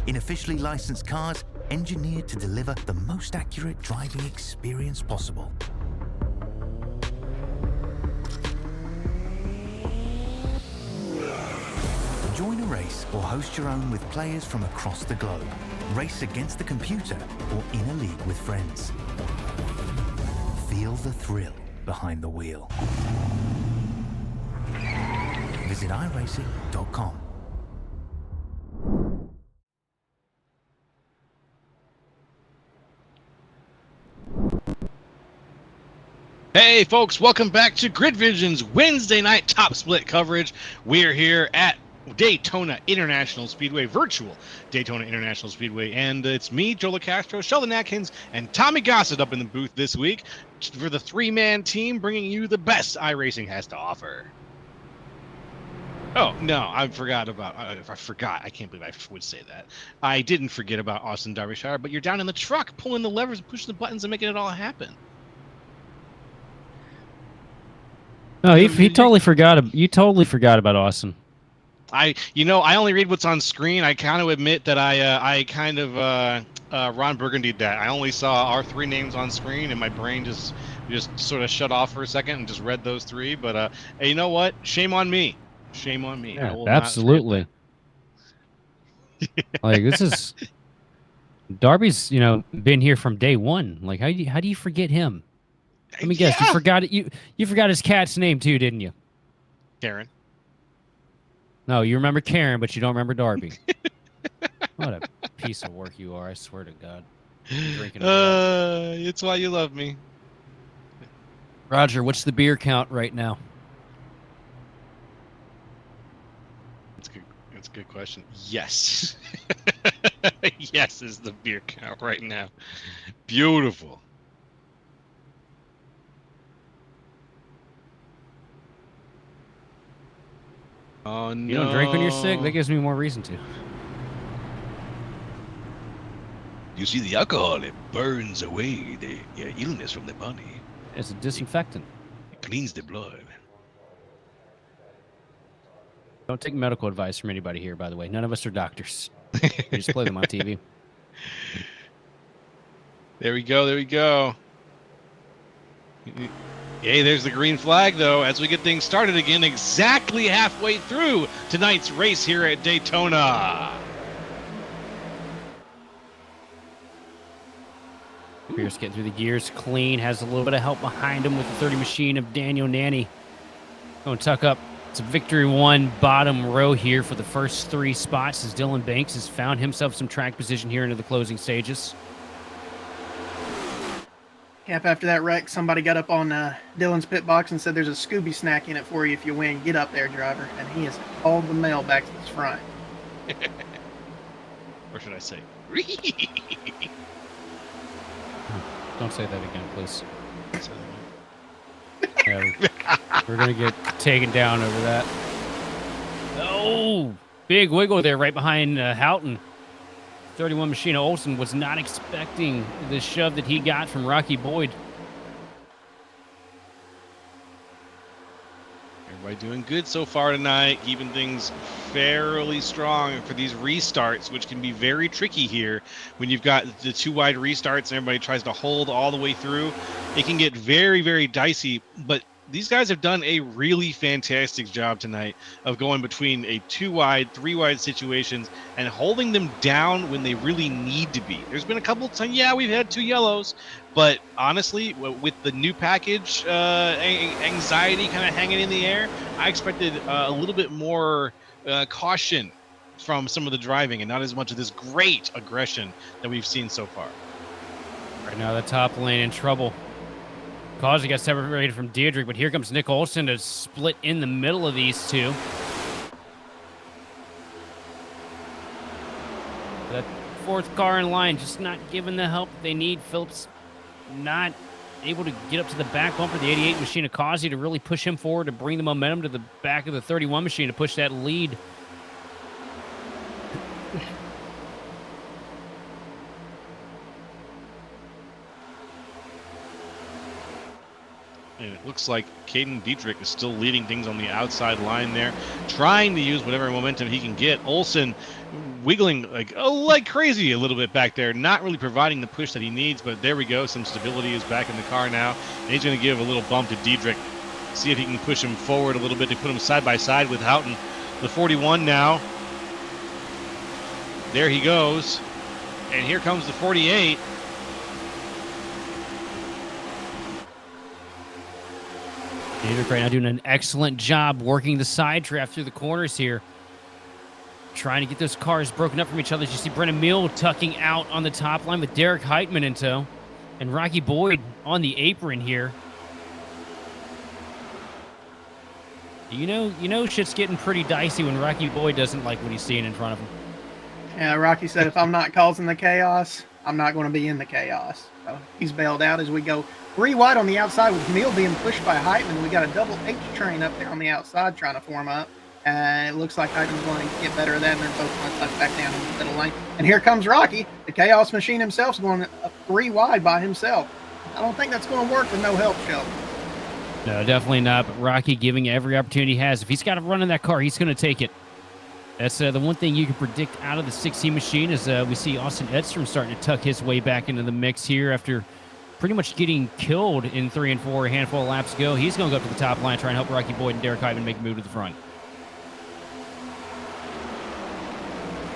S4: In officially licensed cars, engineered to deliver the most accurate driving experience possible. Join a race or host your own with players from across the globe. Race against the computer or in a league with friends. Feel the thrill behind the wheel. Visit iRacing.com.
S1: Hey folks, welcome back to Grid Vision's Wednesday night top split coverage. We're here at Daytona International Speedway, virtual Daytona International Speedway, and it's me, Joe LaCastro, Sheldon Atkins, and Tommy Gossett up in the booth this week for the three-man team, bringing you the best iRacing has to offer. Oh, no, I forgot about, I can't believe I would say that. I didn't forget about Austin Derbyshire, but you're down in the truck, pulling the levers, pushing the buttons, and making it all happen.
S2: No, he totally forgot. You totally forgot about Austin.
S1: I only read what's on screen. I kind of admit that I kind of Ron Burgundied that. I only saw our three names on screen, and my brain just sort of shut off for a second and just read those three. But hey, you know what? Shame on me. Shame on me.
S2: Yeah,
S1: I will
S2: absolutely. Like, this is Darby's. Been here from day one. Like, how do you forget him? Let me guess. You forgot it. You forgot his cat's name too, didn't you?
S1: Karen.
S2: No, you remember Karen, but you don't remember Darby. What a piece of work you are! I swear to God.
S1: It's why you love me.
S2: Roger, what's the beer count right now?
S1: That's a good question. Yes. Yes is the beer count right now. Beautiful. Oh, no.
S2: You don't drink when you're sick? That gives me more reason to.
S1: You see, the alcohol, it burns away the illness from the body.
S2: It's a disinfectant.
S1: It cleans the blood.
S2: Don't take medical advice from anybody here, by the way. None of us are doctors. We just play them on TV.
S1: There we go. There we go. Hey, there's the green flag, though, as we get things started again exactly halfway through tonight's race here at Daytona.
S2: Pierce getting through the gears clean, has a little bit of help behind him with the 30 machine of Daniel Nanny. Going to tuck up. It's a victory one bottom row here for the first three spots as Dylan Banks has found himself some track position here into the closing stages.
S3: Cap, after that wreck, somebody got up on Dylan's pit box and said there's a Scooby snack in it for you if you win. Get up there, driver. And he has hauled the mail back to his front.
S1: Or should I say?
S2: Don't say that again, please. Yeah, we're going to get taken down over that. Oh, big wiggle there right behind Houghton. 31 Machina Olsen was not expecting the shove that he got from Rocky Boyd.
S1: Everybody doing good so far tonight, keeping things fairly strong for these restarts, which can be very tricky here when you've got the two wide restarts and everybody tries to hold all the way through. It can get very, very dicey, but these guys have done a really fantastic job tonight of going between a two wide, three wide situations and holding them down when they really need to be. There's been a couple of times, yeah, we've had two yellows, but honestly, with the new package, anxiety kind of hanging in the air, I expected a little bit more caution from some of the driving and not as much of this great aggression that we've seen so far.
S2: Right now, the top lane in trouble. Causey got separated from Deirdre, but here comes Nick Olsen to split in the middle of these two. fourth car in line, just not given the help they need. Phillips not able to get up to the back bumper of the 88 machine of Causey to really push him forward, to bring the momentum to the back of the 31 machine to push that lead.
S1: And it looks like Caden Dietrich is still leading things on the outside line there, trying to use whatever momentum he can get. Olsen wiggling like crazy a little bit back there, not really providing the push that he needs, but there we go. Some stability is back in the car now. And he's going to give a little bump to Dietrich, see if he can push him forward a little bit to put him side by side with Houghton. The 41 now. There he goes. And here comes the 48.
S2: Dietrich right now doing an excellent job working the side draft through the corners here. Trying to get those cars broken up from each other. As you see Brennan Mill tucking out on the top line with Derek Heitman in tow. And Rocky Boyd on the apron here. You know shit's getting pretty dicey when Rocky Boyd doesn't like what he's seeing in front of him.
S3: Yeah, Rocky said, if I'm not causing the chaos, I'm not going to be in the chaos. So he's bailed out as we go 3 wide on the outside with Mill being pushed by Heitman. We got a double H train up there on the outside trying to form up. It looks like Heitman's going to get better at that, and they're both going to touch back down in the middle lane. And here comes Rocky. The Chaos Machine himself's going up 3 wide by himself. I don't think that's going to work with no help, Shelby.
S2: No, definitely not. But Rocky giving every opportunity he has. If he's got to run in that car, he's going to take it. That's the one thing you can predict out of the 16 machine is we see Austin Edstrom starting to tuck his way back into the mix here after pretty much getting killed in 3 and 4 a handful of laps ago. He's going to go up to the top line, try and help Rocky Boyd and Derek Heitman make a move to the front.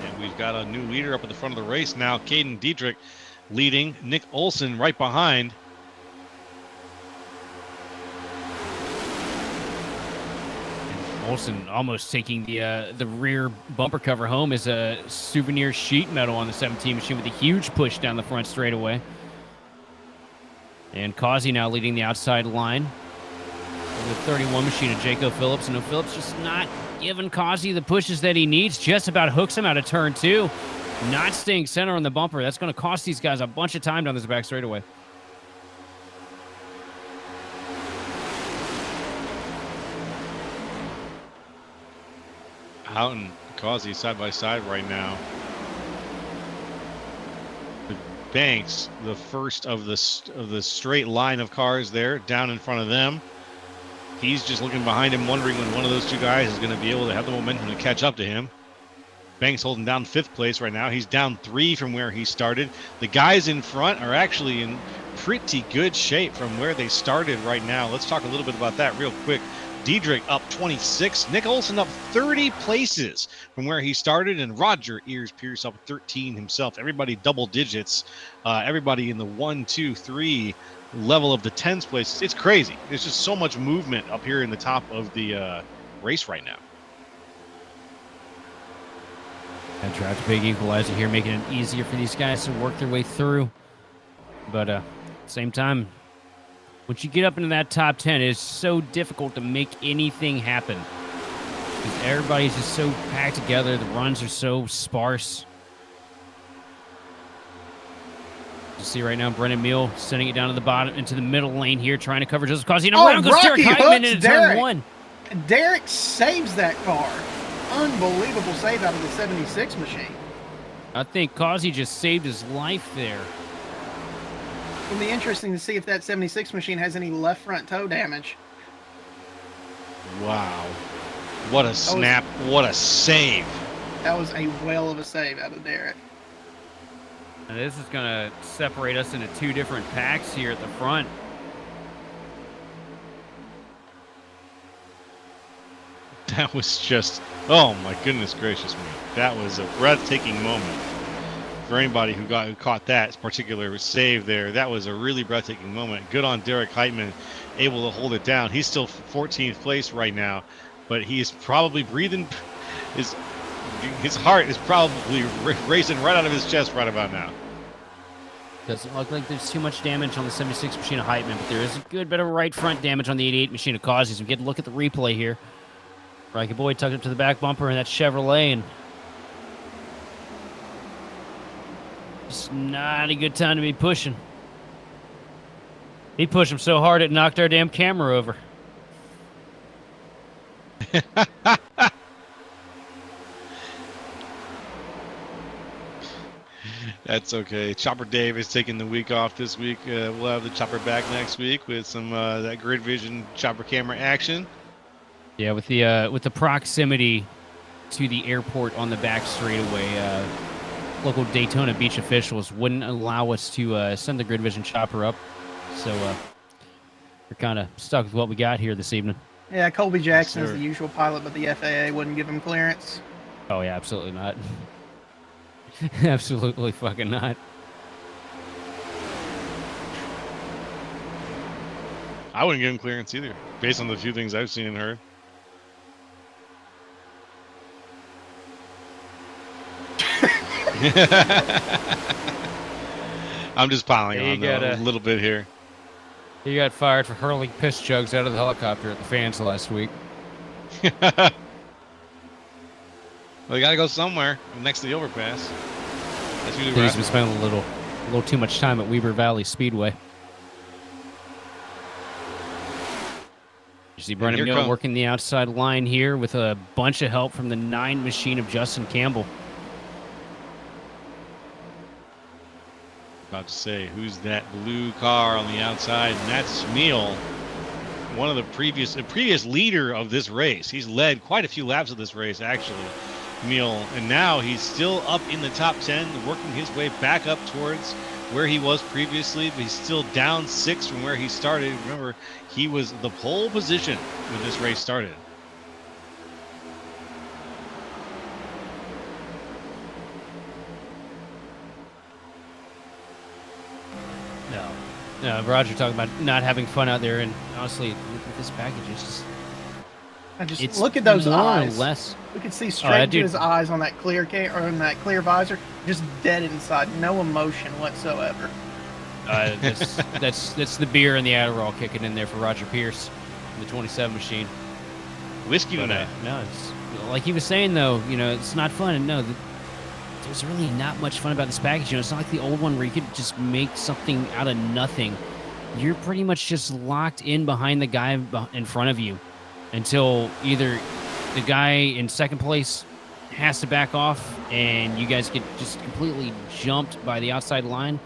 S1: And we've got a new leader up at the front of the race now. Caden Dietrich leading. Nick Olsen right behind.
S2: Olsen almost taking the rear bumper cover home as a souvenir sheet metal on the 17 machine with a huge push down the front straightaway. And Causey now leading the outside line with the 31 machine of Jacob Phillips. And Phillips just not giving Causey the pushes that he needs. Just about hooks him out of turn 2. Not staying center on the bumper. That's going to cost these guys a bunch of time down this back straightaway.
S1: Houghton, Causey side by side right now. Banks, the first of the straight line of cars there, down in front of them. He's just looking behind him, wondering when one of those 2 guys is going to be able to have the momentum to catch up to him. Banks holding down 5th place right now. He's down 3 from where he started. The guys in front are actually in pretty good shape from where they started right now. Let's talk a little bit about that real quick. Dietrich up 26. Nick Olsen up 30 places from where he started. And Roger Ears Pierce up 13 himself. Everybody double digits. Everybody in the 1, 2, 3 level of the 10s place. It's crazy. There's just so much movement up here in the top of the race right now.
S2: And Trout's big equalizer here, making it easier for these guys to work their way through. But at the same time, once you get up into that top 10, it's so difficult to make anything happen. Because everybody's just so packed together. The runs are so sparse. You see right now, Brennan Mill sending it down to the bottom, into the middle lane here, trying to cover Joseph Causey. And around goes Derek Heitman into turn 1.
S3: Derek saves that car. Unbelievable save out of the 76 machine.
S2: I think Causey just saved his life there.
S3: It'll be interesting to see if that 76 machine has any left front toe damage.
S1: Wow. What a snap. What a save.
S3: That was a whale of a save out of Derek.
S2: And this is going to separate us into 2 different packs here at the front.
S1: That was just, oh my goodness gracious me. That was a breathtaking moment for anybody who caught that particular save there. That was a really breathtaking moment. Good on Derek Heitman, able to hold it down. He's still 14th place right now, but he is probably breathing. His heart is probably racing right out of his chest right about now.
S2: Doesn't look like there's too much damage on the 76 machine of Heitman, but there is a good bit of right front damage on the 88 machine of Causey. So we get a look at the replay here. Rocky Boyd tucked up to the back bumper in that Chevrolet, and It's not a good time to be pushing. He pushed him so hard it knocked our damn camera over.
S1: That's okay. Chopper Dave is taking the week off this week. We'll have the chopper back next week with some that Grid Vision chopper camera action.
S2: Yeah, with the proximity to the airport on the back straightaway, local Daytona beach officials wouldn't allow us to send the Grid Vision chopper up, so we're kind of stuck with what we got here this evening.
S3: Yeah, Colby Jackson
S1: Yes,
S3: is
S1: sir.
S3: the usual pilot, but the FAA wouldn't give him clearance.
S2: Oh yeah, absolutely not. Absolutely fucking not.
S1: I wouldn't give him clearance either, based on the few things I've seen and heard. I'm just piling
S2: Yeah, you
S1: on though,
S2: gotta-
S1: a little bit here.
S2: He got fired for hurling piss jugs out of the helicopter at the fans last week.
S1: Well, you gotta go somewhere next to the overpass. That's usually where
S2: He's been spending a little too much time at Weber Valley Speedway. You see Brennan
S1: here
S2: Mill
S1: come-
S2: working the outside line here with a bunch of help from the 9 machine of Justin Campbell.
S1: About to say, who's that blue car on the outside? And that's Meal, one of the previous leader of this race. He's led quite a few laps of this race, actually, Meal. And now he's still up in the top 10, working his way back up towards where he was previously, but he's still down 6 from where he started. Remember, he was the pole position when this race started.
S2: No, Roger talking about not having fun out there, and honestly, with this package, it's
S3: Look at those
S2: more
S3: eyes.
S2: or less.
S3: We could see
S2: that
S3: straight into
S2: dude-
S3: his eyes on that clear that clear visor, just dead inside, no emotion whatsoever.
S2: That's the beer and the Adderall kicking in there for Roger Pierce, the 27 machine.
S1: Whiskey
S2: But,
S1: tonight.
S2: no, it's like he was saying though. It's not fun. And no, there's really not much fun about this package. It's not like the old one where you could just make something out of nothing. You're pretty much just locked in behind the guy in front of you until either the guy in second place has to back off and you guys get just completely jumped by the outside line,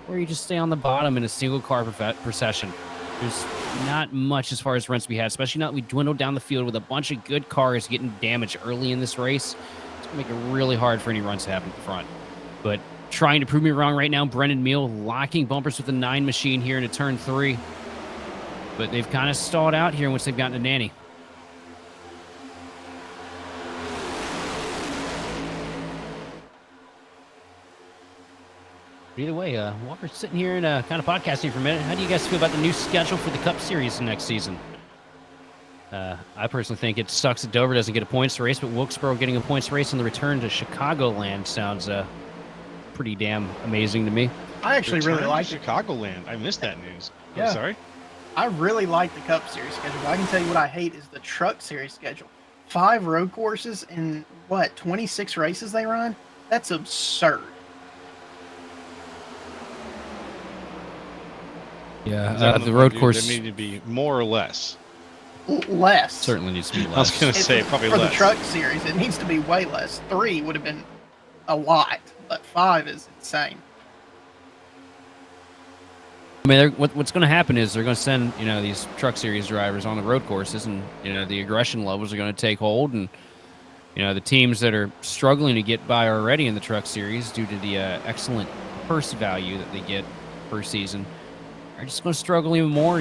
S2: or you just stay on the bottom in a single car procession. There's not much as far as runs to be had, especially not we dwindle down the field with a bunch of good cars getting damaged early in this race. It's going to make it really hard for any runs to happen at the front. But trying to prove me wrong right now, Brendan Meal locking bumpers with the 9 machine here into turn 3. But they've kind of stalled out here once they've gotten to Nanny. Either way, Walker's sitting here and kind of podcasting for a minute. How do you guys feel about the new schedule for the Cup Series next season? I personally think it sucks that Dover doesn't get a points race, but Wilkesboro getting a points race on the return to Chicagoland sounds pretty damn amazing to me.
S3: I actually really like it.
S1: Chicagoland. I missed that news.
S3: Yeah.
S1: I'm sorry.
S3: I really like the Cup Series schedule. But I can tell you what I hate is the Truck Series schedule. 5 road courses and 26 races they run? That's absurd.
S2: Yeah, the road course
S1: There need to be more or less.
S3: Less.
S2: certainly needs to be
S1: I was
S2: less.
S1: going to say probably
S3: for
S1: less.
S3: the Truck Series, it needs to be way less. 3 would have been a lot, but 5 is insane.
S2: I mean, what's going to happen is they're going to send these Truck Series drivers on the road courses, and the aggression levels are going to take hold, and the teams that are struggling to get by already in the Truck Series due to the excellent purse value that they get per season are just going to struggle even more.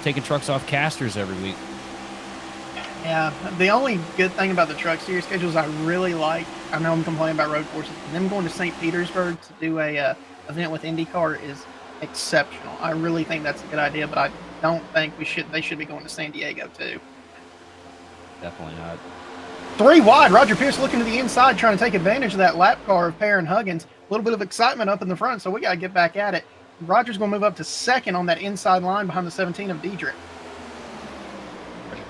S2: Taking trucks off casters every week.
S3: Yeah, the only good thing about the Truck Series schedules I really like, I know I'm complaining about road courses, but them going to St. Petersburg to do a event with IndyCar is exceptional. I really think that's a good idea, but I don't think they should be going to San Diego too.
S2: Definitely not.
S3: 3 wide, Roger Pierce looking to the inside, trying to take advantage of that lap car of Perrin Huggins. A little bit of excitement up in the front, so we got to get back at it. Roger's going to move up to second on that inside line behind the 17 of Diedrich.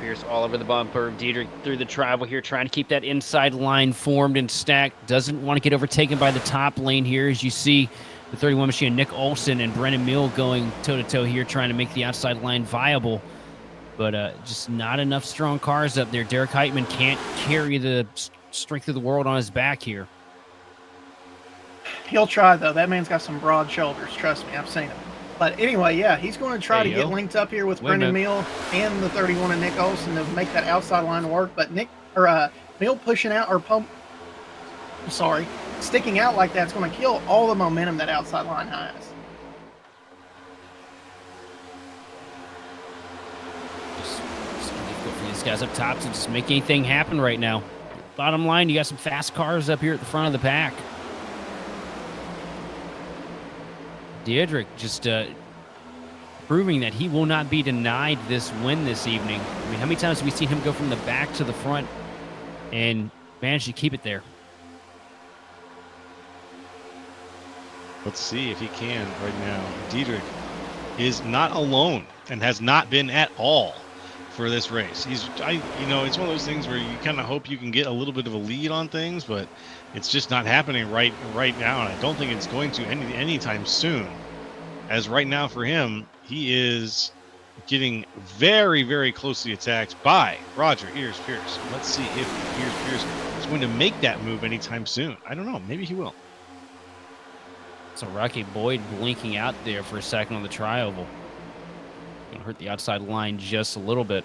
S2: Pierce all over the bumper. Dietrich through the travel here, trying to keep that inside line formed and stacked. Doesn't want to get overtaken by the top lane here, as you see the 31 machine, Nick Olson and Brennan Mill going toe-to-toe here, trying to make the outside line viable. But just not enough strong cars up there. Derek Heitman can't carry the strength of the world on his back here.
S3: He'll try, though. That man's got some broad shoulders. Trust me, I've seen him. But anyway, yeah, he's going to try to get linked up here with Brendan Mill and the 31 and Nick Olson to make that outside line work. But Mill pushing out sticking out like that's going to kill all the momentum that outside line has.
S2: Just difficult for these guys up top to just make anything happen right now. Bottom line, you got some fast cars up here at the front of the pack. Dietrich just proving that he will not be denied this win this evening. I mean, how many times have we seen him go from the back to the front and manage to keep it there?
S1: Let's see if he can right now. Dietrich is not alone and has not been at all for this race. It's one of those things where you kind of hope you can get a little bit of a lead on things, but it's just not happening right now, and I don't think it's going to anytime soon. As right now for him, he is getting very, very closely attacked by Roger Ears Pierce. Let's see if Ears Pierce is going to make that move anytime soon. I don't know. Maybe he will.
S2: So Rocky Boyd blinking out there for a second on the tri-oval. Gonna hurt the outside line just a little bit.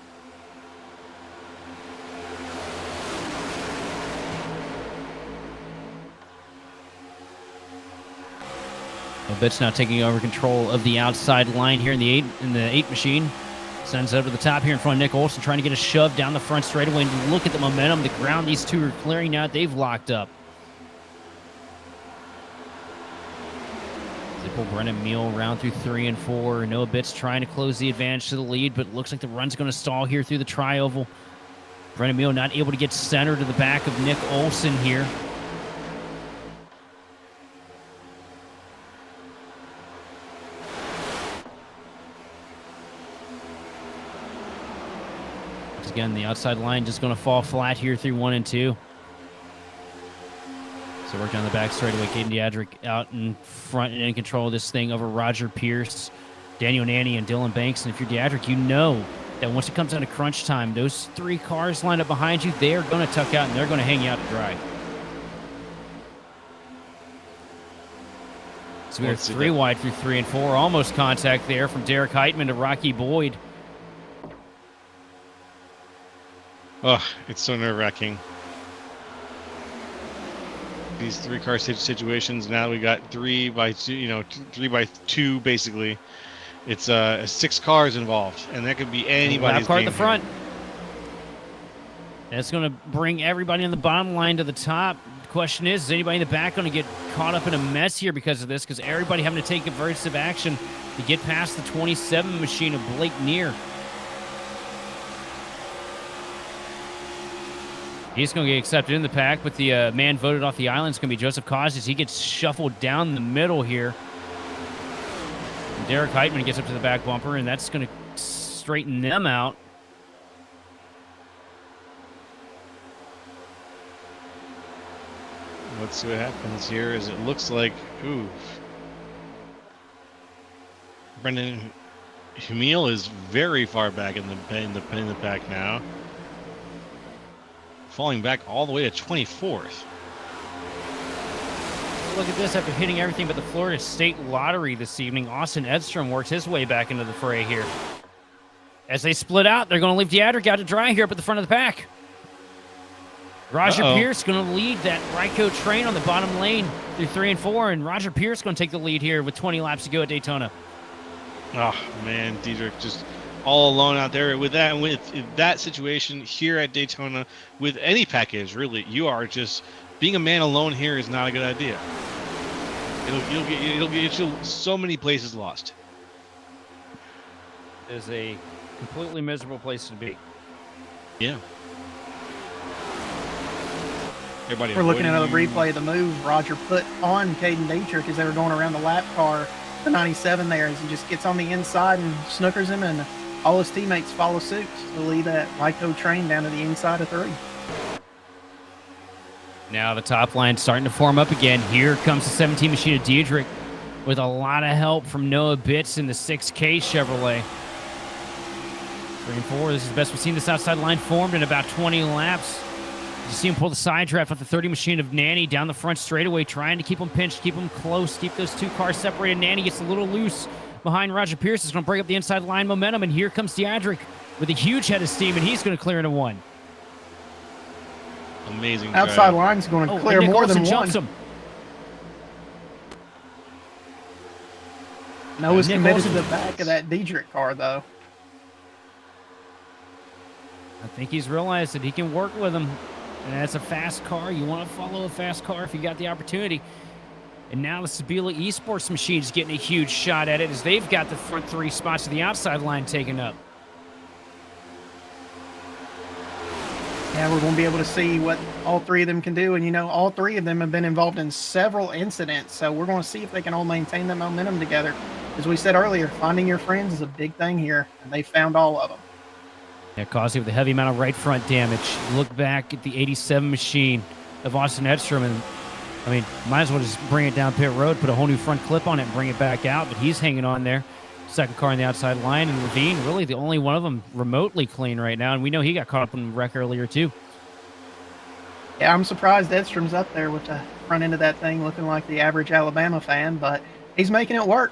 S2: Bit's now taking over control of the outside line here in the eight machine. Sends it up to the top here in front of Nick Olson, trying to get a shove down the front straightaway. And look at the momentum, the ground these two are clearing now. They've locked up. They pull Brennan Meal around through 3 and 4. Noah Bitts trying to close the advantage to the lead, but it looks like the run's going to stall here through the tri-oval. Brennan Meal not able to get center to the back of Nick Olson here. Once again, the outside line just going to fall flat here through 1 and 2. So work down the back straightaway. Caden Diadric out in front and in control of this thing over Roger Pierce, Daniel Nanny, and Dylan Banks. And if you're Diadric, you know that once it comes down to crunch time, those 3 cars lined up behind you, they are going to tuck out and they're going to hang you out to dry. So we're 3 wide through 3 and 4. Almost contact there from Derek Heitman to Rocky Boyd.
S1: Oh, it's so nerve-wracking. These 3-car situations, now we got 3 by 2, 3 by 2 basically. It's 6 cars involved, and that could be anybody's
S2: car at
S1: game
S2: the front. That's going to bring everybody on the bottom line to the top. The question is anybody in the back going to get caught up in a mess here because of this? Because everybody having to take aversive action to get past the 27 machine of Blake Neer. He's going to get accepted in the pack, but the man voted off the island is going to be Joseph Costas. He gets shuffled down the middle here. And Derek Heitman gets up to the back bumper, and that's going to straighten them out.
S1: Let's see what happens here. As it looks like, Brendan Humil is very far back in the pack now. Falling back all the way to 24th.
S2: Look at this, after hitting everything but the Florida State Lottery this evening, Austin Edstrom works his way back into the fray here. As they split out, they're going to leave Diadric out to dry here up at the front of the pack. Roger Pierce going to lead that Ryco train on the bottom lane through 3 and 4, and Roger Pierce going to take the lead here with 20 laps to go at Daytona.
S1: Oh, man, Dietrich just all alone out there with that situation here at Daytona with any package, really. You are just being a man alone here is not a good idea. It'll get you so many places lost.
S2: It is a completely miserable place to be.
S1: Yeah. Everybody
S3: We're looking at another replay of the move Roger put on Caden Dietrich as they were going around the lap car, the 97 there, as he just gets on the inside and snookers him and all his teammates follow suit to lead that Lyco train down to the inside of 3.
S2: Now the top line starting to form up again. Here comes the 17 machine of Diedrich with a lot of help from Noah Bitts in the 6K Chevrolet. 3 and 4. This is the best we've seen this outside line formed in about 20 laps. You see him pull the side draft off the 30 machine of Nanny down the front straightaway, trying to keep him pinched, keep him close, keep those 2 cars separated. Nanny gets a little loose behind Roger Pierce. It's going to break up the inside line momentum, and here comes Diedrich with a huge head of steam, and he's going to clear into 1.
S1: Amazing.
S3: Outside line's going to clear more than 1.
S2: Jumps him.
S3: Noah's committed to the back of that Diedrich car, though.
S2: I think he's realized that he can work with him. And that's a fast car. You want to follow a fast car if you got the opportunity. And now the Sabila Esports machine is getting a huge shot at it as they've got the front 3 spots of the outside line taken up.
S3: Yeah, we're going to be able to see what all 3 of them can do. And, you know, all 3 of them have been involved in several incidents. So we're going to see if they can all maintain that momentum together. As we said earlier, finding your friends is a big thing here. And they found all of them.
S2: Yeah, Causey with a heavy amount of right front damage. Look back at the 87 machine of Austin Edstrom, and I mean, might as well just bring it down pit road, put a whole new front clip on it, and bring it back out. But he's hanging on there. Second car on the outside line, and Levine, really the only one of them remotely clean right now. And we know he got caught up in the wreck earlier too.
S3: Yeah, I'm surprised Edstrom's up there with the front end of that thing looking like the average Alabama fan, but he's making it work.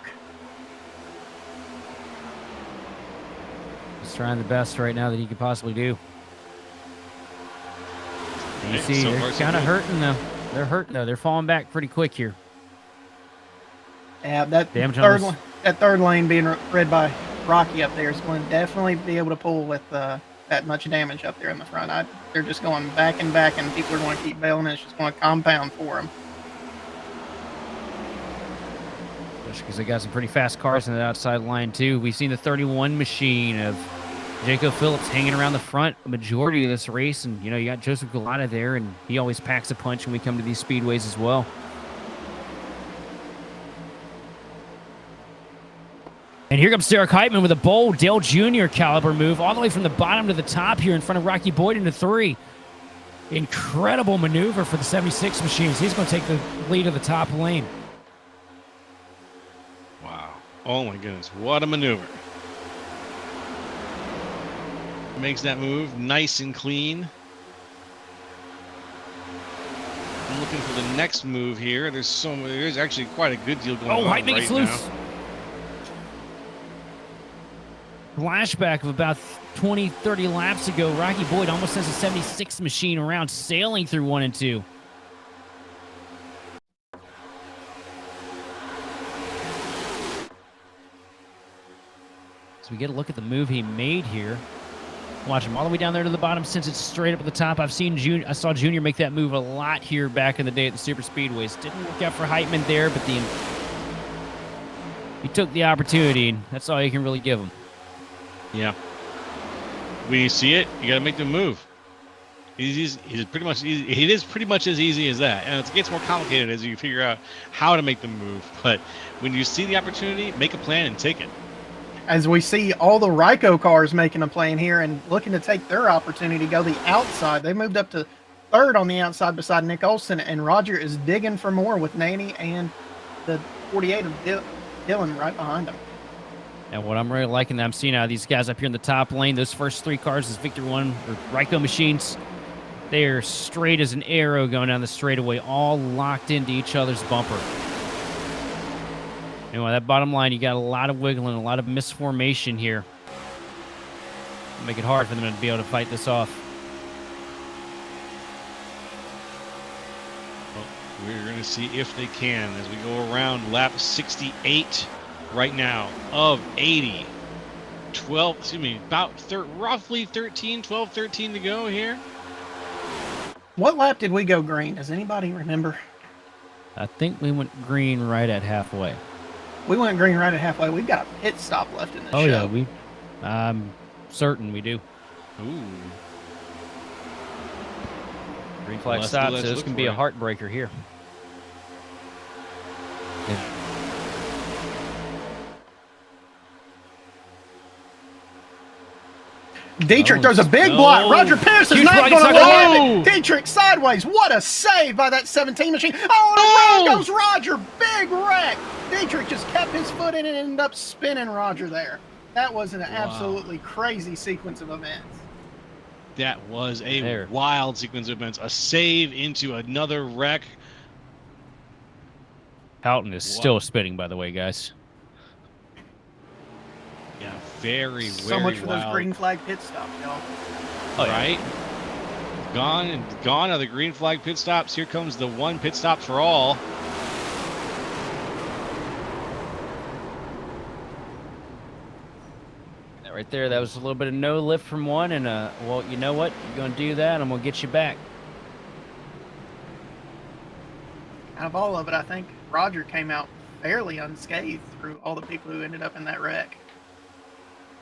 S2: He's trying the best right now that he could possibly do. And you
S1: Hey,
S2: see,
S1: so
S2: they're
S1: far, so
S2: kind of
S1: good.
S2: hurting though. They're hurting though. They're falling back pretty quick here.
S3: Yeah, that
S2: Damage on this-
S3: third lane being read by Rocky up there is going to definitely be able to pull with that much damage up there in the front. They're just going back and back, and people are going to keep bailing, and it's just going to compound for them.
S2: Because they got some pretty fast cars in the outside line too. We've seen the 31 machine of Jacob Phillips hanging around the front a majority of this race, and you know, you got Joseph Galata there, and he always packs a punch when we come to these speedways as well. And here comes Derek Heitman with a bold Dale Jr. caliber move all the way from the bottom to the top here in front of Rocky Boyd into 3. Incredible maneuver for the 76 machines. He's going to take the lead of the top lane.
S1: Wow. Oh my goodness. What a maneuver. Makes that move nice and clean. I'm looking for the next move here. There's actually quite a good deal going on
S2: Heitman
S1: right
S2: gets
S1: now.
S2: loose. Flashback of about 20, 30 laps ago, Rocky Boyd almost has a 76 machine around, sailing through 1 and 2. So we get a look at the move he made here. Watch him all the way down there to the bottom since it's straight up at the top. I saw Junior make that move a lot here back in the day at the Super Speedways. Didn't work out for Heitman there, but he took the opportunity, and that's all you can really give him.
S1: Yeah. When you see it, you got to make the move. It is pretty much as easy as that. And it gets more complicated as you figure out how to make the move. But when you see the opportunity, make a plan and take it.
S3: As we see all the Ryko cars making a plan here and looking to take their opportunity to go the outside. They moved up to 3rd on the outside beside Nick Olson, and Roger is digging for more with Nanny and the 48 of Dylan right behind him.
S2: And what I'm really liking that I'm seeing out of these guys up here in the top lane, those first 3 cars, is Victor 1 or Ryko machines. They are straight as an arrow going down the straightaway, all locked into each other's bumper. And on that bottom line, you got a lot of wiggling, a lot of misformation here. Make it hard for them to be able to fight this off.
S1: Well, we're going to see if they can as we go around lap 68 right now of 80. Roughly 12, 13 to go here.
S3: What lap did we go green? Does anybody remember?
S2: I think we went green right at halfway.
S3: We went green right at halfway. We've got a pit stop left in the show.
S2: Oh, yeah, I'm certain we do.
S1: Ooh.
S2: Green flag
S1: Let's
S2: stop, so this
S1: look
S2: can
S1: for
S2: be a
S1: it.
S2: heartbreaker here.
S3: Dietrich throws a big
S2: No.
S3: block. Roger Pierce is
S2: Huge
S3: not
S2: block,
S3: going to
S2: it's
S3: let
S2: not
S3: him.
S2: gonna-
S3: Dietrich sideways. What a save by that 17 machine. Oh, and around goes Roger. Big wreck. Dietrich just kept his foot in it and ended up spinning Roger there. That was an absolutely crazy sequence of events.
S1: That was a wild sequence of events. A save into another wreck.
S2: Houghton is still spinning, by the way, guys.
S1: Yeah, very,
S3: So
S1: very
S3: much for
S1: wild.
S3: those green flag pit stops, y'all.
S1: Right? Gone are the green flag pit stops. Here comes the one pit stop for all.
S2: That right there, that was a little bit of no lift from one, and well, you know what? You're gonna do that. I'm gonna get you back.
S3: Out of all of it, I think Roger came out fairly unscathed through all the people who ended up in that wreck.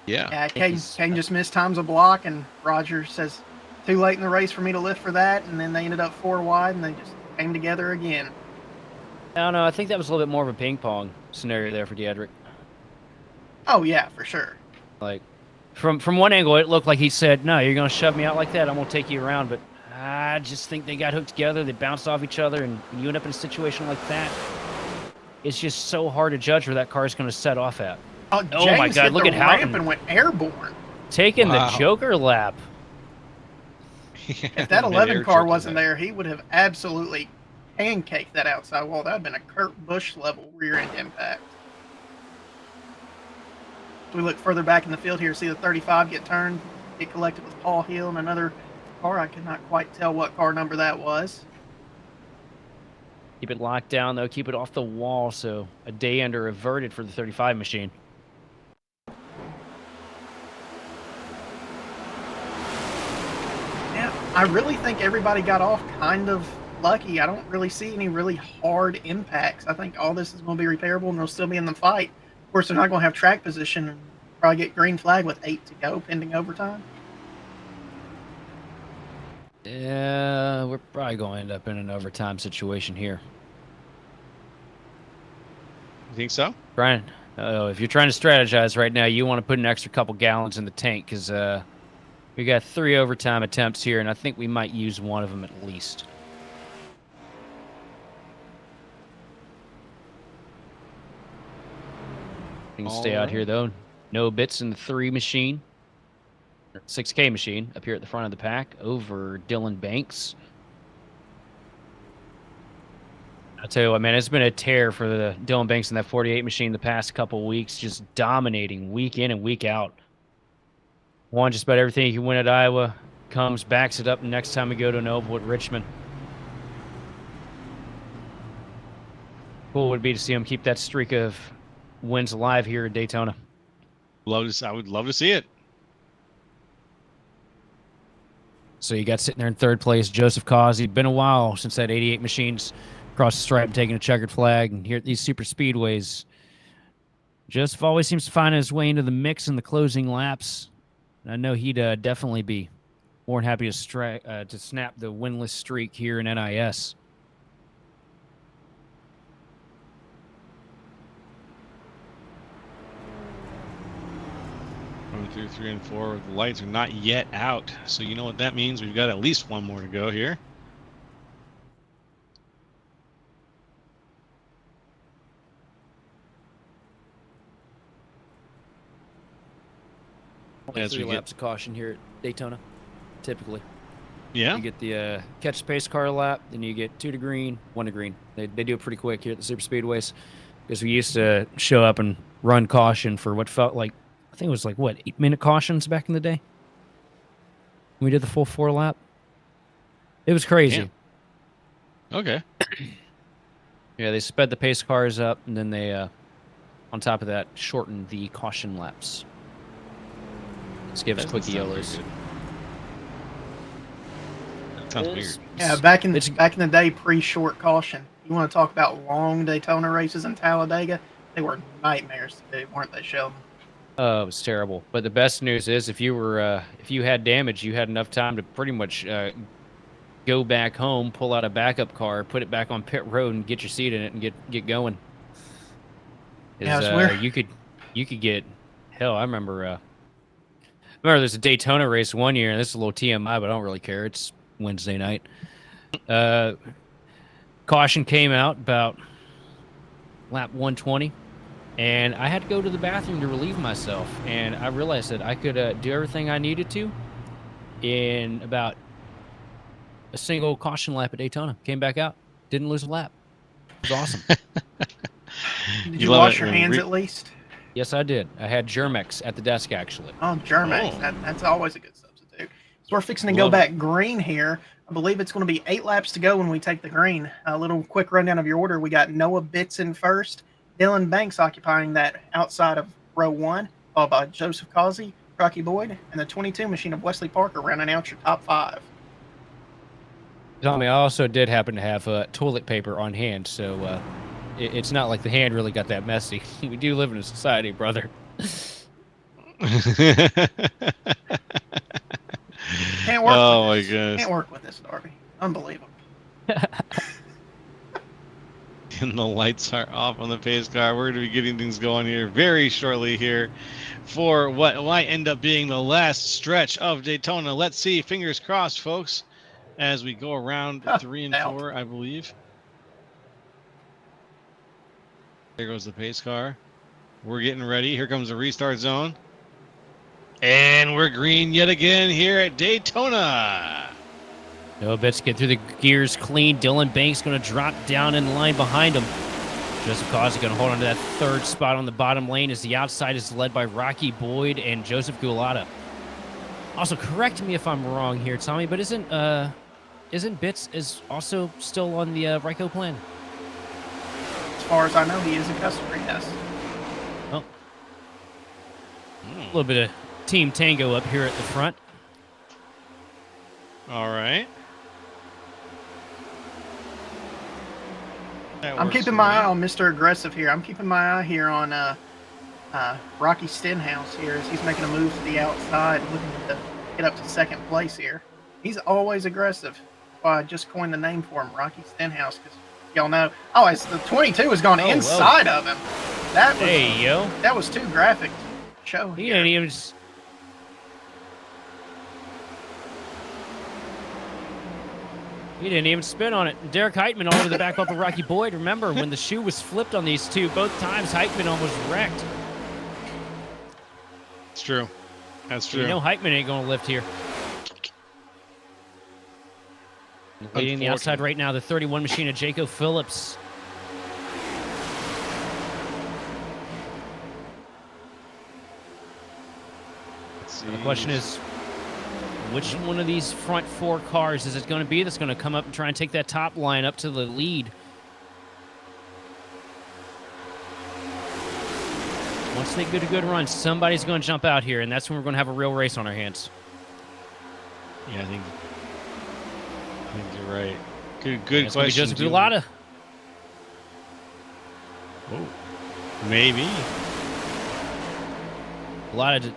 S1: Yeah.
S3: Yeah, Kane just missed times a block, and Roger says, too late in the race for me to lift for that, and then they ended up 4 wide, and they just came together again.
S2: I don't know. I think that was a little bit more of a ping pong scenario there for Diedrich.
S3: Oh, yeah, for sure.
S2: Like, from one angle, it looked like he said, "No, you're gonna shove me out like that. I'm gonna take you around." But I just think they got hooked together. They bounced off each other, and when you end up in a situation like that, it's just so hard to judge where that car is gonna set off at.
S3: Oh,
S2: my
S3: James
S2: God!
S3: hit
S2: Look
S3: the
S2: at Houghton
S3: ramp and went airborne.
S2: taking the Joker lap.
S3: If that 11 car wasn't there, he would have absolutely pancaked that outside wall. That would have been a Kurt Busch level rear end impact. We look further back in the field here, see the 35 get turned, get collected with Paul Hill and another car. I could not quite tell what car number that was.
S2: Keep it locked down, though. Keep it off the wall, so a day under averted for the 35 machine.
S3: Yeah, I really think everybody got off kind of lucky. I don't really see any really hard impacts. I think all this is going to be repairable, and they'll still be in the fight. Of course, they're not going to have track position and probably get green flag with 8 to go, pending overtime.
S2: Yeah, we're probably going to end up in an overtime situation here.
S1: You think so?
S2: Brian, if you're trying to strategize right now, you want to put an extra couple gallons in the tank because we got 3 overtime attempts here, and I think we might use one of them at least. You can stay out here, though. No bits in the 3 machine. 6K machine up here at the front of the pack over Dylan Banks. I'll tell you what, man, it's been a tear for the Dylan Banks in that 48 machine the past couple weeks, just dominating week in and week out. Won just about everything he can win at Iowa. Comes, backs it up the next time we go to an oval at Richmond. Cool would be to see him keep that streak of wins alive here at Daytona.
S1: I would love to see it.
S2: So you got sitting there in 3rd place, Joseph Causey. Been a while since that 88 machines crossed the stripe taking a checkered flag. And here at these super speedways, Joseph always seems to find his way into the mix in the closing laps. And I know he'd definitely be more than happy to snap the winless streak here in NIS.
S1: Going through 3 and 4, the lights are not yet out. So you know what that means. We've got at least one more to go here.
S2: Only 3 laps of caution here at Daytona, typically.
S1: Yeah.
S2: You get the catch the pace car lap, then you get 2 to green, 1 to green. They do it pretty quick here at the super speedways because we used to show up and run caution for what felt like, I think it was like, what, 8-minute cautions back in the day? We did the full 4 lap. It was crazy.
S1: Damn. Okay.
S2: Yeah, they sped the pace cars up, and then they, on top of that, shortened the caution laps. Let's give us quick yellows.
S1: That sounds weird.
S3: Yeah, back in the day, pre-short caution. You want to talk about long Daytona races in Talladega? They were nightmares to do, weren't they, Sheldon?
S2: Oh, it was terrible. But the best news is, if you had damage, you had enough time to pretty much go back home, pull out a backup car, put it back on pit road, and get your seat in it and get going.
S3: Yeah, it's weird.
S2: You could get hell. I remember Remember, there's a Daytona race one year, and this is a little TMI, but I don't really care. It's Wednesday night. Caution came out about lap 120, and I had to go to the bathroom to relieve myself. And I realized that I could do everything I needed to in about a single caution lap at Daytona. Came back out, didn't lose a lap. It was awesome.
S3: Did
S1: You
S3: you
S1: love
S3: wash
S1: it
S3: your
S1: when
S3: hands at least?
S2: Yes, I did. I had Germex at the desk, actually.
S3: Oh, Germex.
S1: Oh.
S3: That's always a good substitute. So we're fixing to go
S1: Love
S3: back green here. I believe it's going to be 8 laps to go when we take the green. A little quick rundown of your order. We got Noah Bitts in first, Dylan Banks occupying that outside of row 1, followed by Joseph Causey, Rocky Boyd, and the 22 machine of Wesley Parker rounding out your top 5.
S2: Tommy, I also did happen to have toilet paper on hand, so it's not like the hand really got that messy. We do live in a society, brother.
S3: Can't work
S1: Oh,
S3: with
S1: my
S3: this.
S1: goodness.
S3: Can't work with this, Darby. Unbelievable.
S1: And the lights are off on the pace car. We're going to be getting things going here very shortly here for what might end up being the last stretch of Daytona. Let's see. Fingers crossed, folks, as we go around 3 and
S3: Doubt.
S1: 4, I believe. There goes the pace car. We're getting ready. Here comes the restart zone. And we're green yet again here at Daytona.
S2: No bets get through the gears clean. Dylan Banks going to drop down in line behind him. Joseph Causey going to hold on to that third spot on the bottom lane as the outside is led by Rocky Boyd and Joseph Gulata. Also, correct me if I'm wrong here, Tommy, but isn't Bitts is also still on the Ryko plan?
S3: As far as I know, he is a customer, yes.
S2: Well, a little bit of Team Tango up here at the front.
S1: All right.
S3: I'm keeping my eye on Mr. Aggressive here. I'm keeping my eye here on Rocky Stenhouse here as he's making a move to the outside, looking to get up to second place here. He's always aggressive. I just coined the name for him, Rocky Stenhouse, because y'all know. Oh, it's the 22 has gone inside of him. That was,
S2: Hey, yo.
S3: That was too graphic to show
S2: He
S3: here.
S2: didn't even... He didn't even spin on it. Derek Heitman all over the back bumper Rocky Boyd. Remember, when the shoe was flipped on these two, both times Heitman almost wrecked.
S1: It's true. That's true.
S2: You know Heitman ain't going to lift here. Leading the outside right now, the 31 machine of Jaco Phillips. The question is, which one of these front 4 cars is it going to be that's going to come up and try and take that top line up to the lead? Once they get a good run, somebody's going to jump out here, and that's when we're going to have a real race on our hands.
S1: Yeah, I think you're right. Good
S2: It's going to be
S1: question.
S2: Joseph Gulata.
S1: Oh, maybe.
S2: Gulata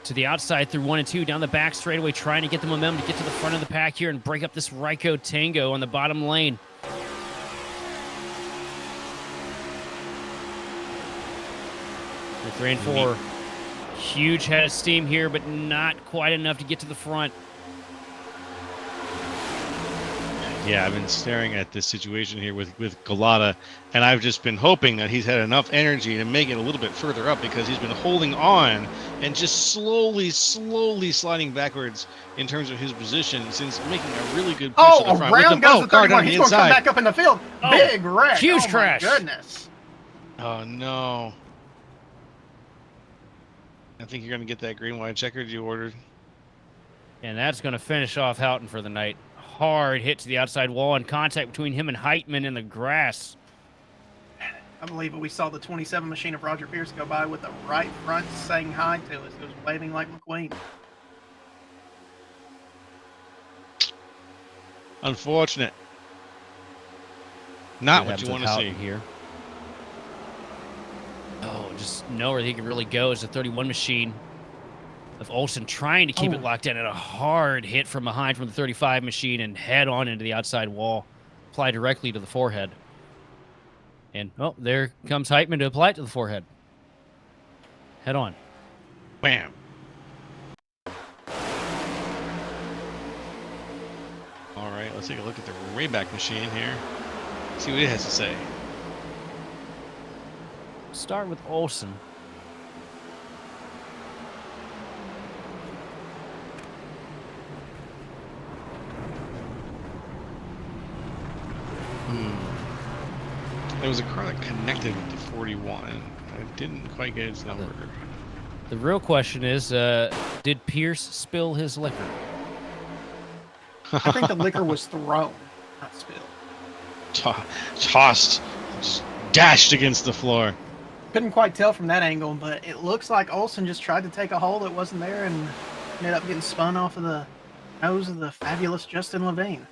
S2: to the outside through 1 and 2, down the back straightaway, trying to get the momentum to get to the front of the pack here and break up this Ryko Tango on the bottom lane. The 3 and 4, huge head of steam here, but not quite enough to get to the front.
S1: Yeah, I've been staring at this situation here with Gulata, and I've just been hoping that he's had enough energy to make it a little bit further up because he's been holding on and just slowly sliding backwards in terms of his position since making a really good push to the front.
S3: Around goes the
S1: car
S3: 31.
S1: down
S3: He's
S1: the
S3: going to come
S1: inside.
S3: back up in the field.
S2: Oh,
S3: Big wreck.
S2: huge
S3: Oh,
S2: crash.
S3: My goodness.
S1: Oh, no. I think you're going to get that green white checkered you ordered.
S2: And that's going to finish off Houghton for the night. Hard hit to the outside wall and contact between him and Heitman in the grass.
S3: I believe we saw the 27 machine of Roger Pierce go by with the right front saying hi to us. It was waving like McQueen.
S1: Unfortunate. Not what you want to see.
S2: Here. Oh, just nowhere he can really go is the 31 machine of Olsen trying to keep it locked in, and a hard hit from behind from the 35 machine and head on into the outside wall. Apply directly to the forehead. And, oh, there comes Heitman to apply it to the forehead. Head on.
S1: Bam. All right, let's take a look at the Rayback machine here. See what it has to say.
S2: Start with Olsen.
S1: There was a car that connected with the 41. I didn't quite get its number.
S2: The real question is, did Pierce spill his liquor?
S3: I think the liquor was thrown, not spilled.
S1: Tossed, just dashed against the floor.
S3: Couldn't quite tell from that angle, but it looks like Olsen just tried to take a hole that wasn't there and ended up getting spun off of the nose of the fabulous Justin Levine.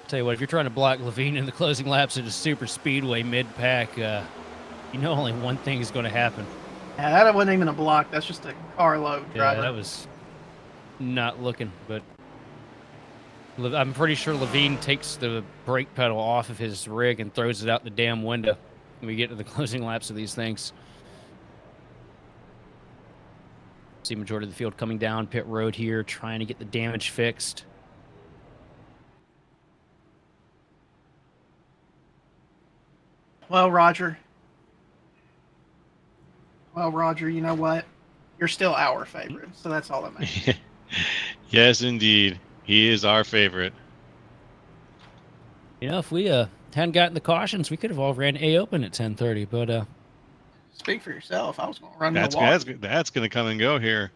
S2: Tell you what, if you're trying to block Levine in the closing laps at a super speedway mid-pack, you know only one thing is going to happen.
S3: Yeah, that wasn't even a block. That's just a carload driver.
S2: Yeah, that was not looking, but I'm pretty sure Levine takes the brake pedal off of his rig and throws it out the damn window when we get to the closing laps of these things. See majority of the field coming down pit road here, trying to get the damage fixed.
S3: Well, Roger, you know what? You're still our favorite, so that's all that matters.
S1: Yes, indeed. He is our favorite.
S2: You know, if we hadn't gotten the cautions, we could have all ran A open at 10:30. But
S3: Speak for yourself. I was going to run
S1: That's
S3: Milwaukee.
S1: that's going to come and go here.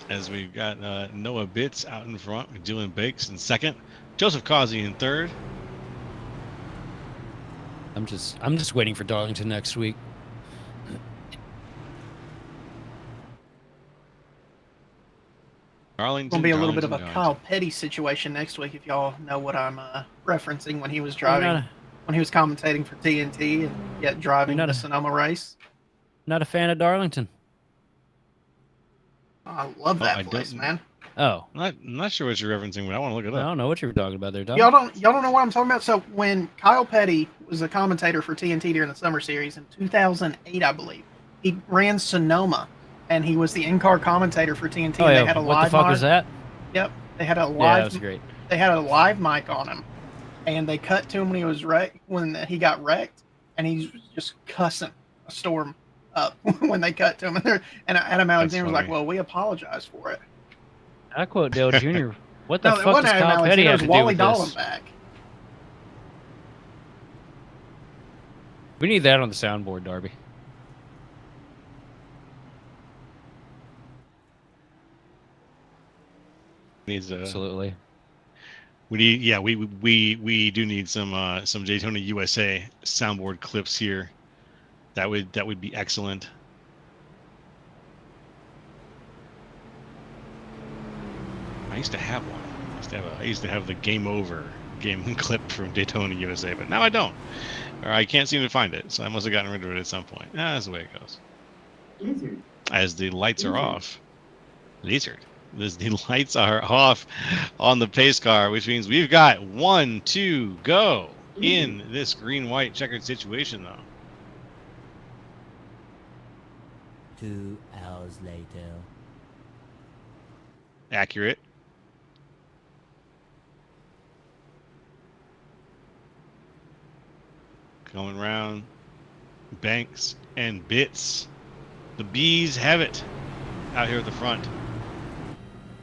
S1: As we've got Noah Bitts out in front, Dylan Bakes in second, Joseph Causey in third.
S2: I'm just waiting for Darlington next week.
S1: Darlington.
S3: It's going to be a little bit of a
S1: Darlington.
S3: Kyle Petty situation next week, if y'all know what I'm referencing when he was driving, when he was commentating for TNT and yet driving the Sonoma race.
S2: Not a fan of Darlington.
S3: I love that place, man.
S2: Oh,
S1: I'm not sure what you're referencing, but I want to look it
S2: I
S1: up.
S2: don't know what you were talking about there, Doug.
S3: Y'all don't know what I'm talking about. So when Kyle Petty was a commentator for TNT during the summer series in 2008, I believe, he ran Sonoma, and he was the in-car commentator for TNT.
S2: Oh,
S3: and
S2: yeah.
S3: they had a
S2: What
S3: live
S2: the fuck
S3: mic.
S2: was that?
S3: Yep, they had a live.
S2: Yeah, that was great.
S3: They had a live mic on him, and they cut to him when he was when he got wrecked, and he's just cussing a storm up when they cut to him. And Adam Alexander was like, "Well, we apologize for it."
S2: I quote Dale Jr. What the
S3: No, it
S2: fuck
S3: wasn't
S2: does
S3: Adam
S2: Kyle Petty
S3: Alexander. It
S2: have
S3: was
S2: to do
S3: Wally
S2: with this?
S3: Dallenbach.
S2: We need that on the soundboard, Darby.
S1: Needs
S2: Absolutely.
S1: We need, yeah, we do need some Daytona USA soundboard clips here. That would be excellent. I used to have one. I used to have the Game Over game clip from Daytona USA, but now I don't. Or I can't seem to find it, so I must have gotten rid of it at some point. That's the way it goes.
S5: Lizard.
S1: As the lights are off. Lizard. The lights are off on the pace car, which means we've got 1, 2, go in this green-white checkered situation, though.
S5: 2 hours later.
S1: Accurate. Going around. Banks and Bits. The bees have it out here at the front.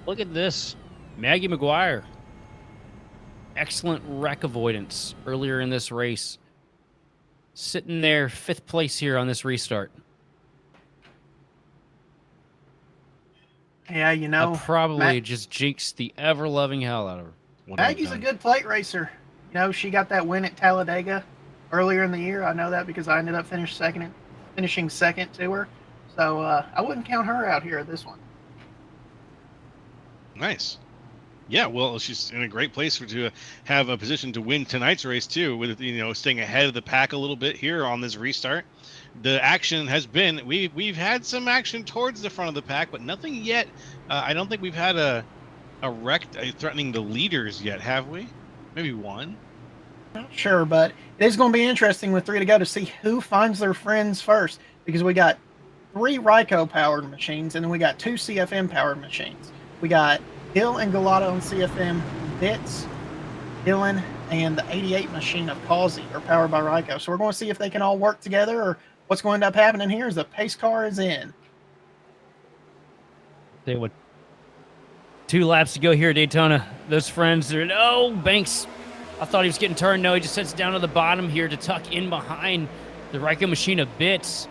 S2: Look at this. Maggie McGuire. Excellent wreck avoidance earlier in this race. Sitting there 5th place here on this restart.
S3: Yeah, you know.
S2: I probably just jinxed the ever-loving hell out of her.
S3: Maggie's a good plate racer. You know, she got that win at Talladega earlier in the year. I know that because I ended up finishing second to her. So I wouldn't count her out here at this one.
S1: Nice. Yeah, well, she's in a great place to have a position to win tonight's race too, with staying ahead of the pack a little bit here on this restart. The action has been we've had some action towards the front of the pack, but nothing yet. I don't think we've had a wreck threatening the leaders yet, have we? Maybe one.
S3: Not sure, but it is going to be interesting with 3 to go to see who finds their friends first, because we got 3 Ryko powered machines, and then we got 2 CFM powered machines. We got Hill and Galata on CFM, Bits, Dylan, and the 88 machine of Causey are powered by Ryko. So we're going to see if they can all work together, or what's going to end up happening here is the pace car is in.
S2: They would. 2 laps to go here at Daytona. Those friends are, oh, Banks. I thought he was getting turned. No, he just sits down to the bottom here to tuck in behind the Ryko machine of Bits.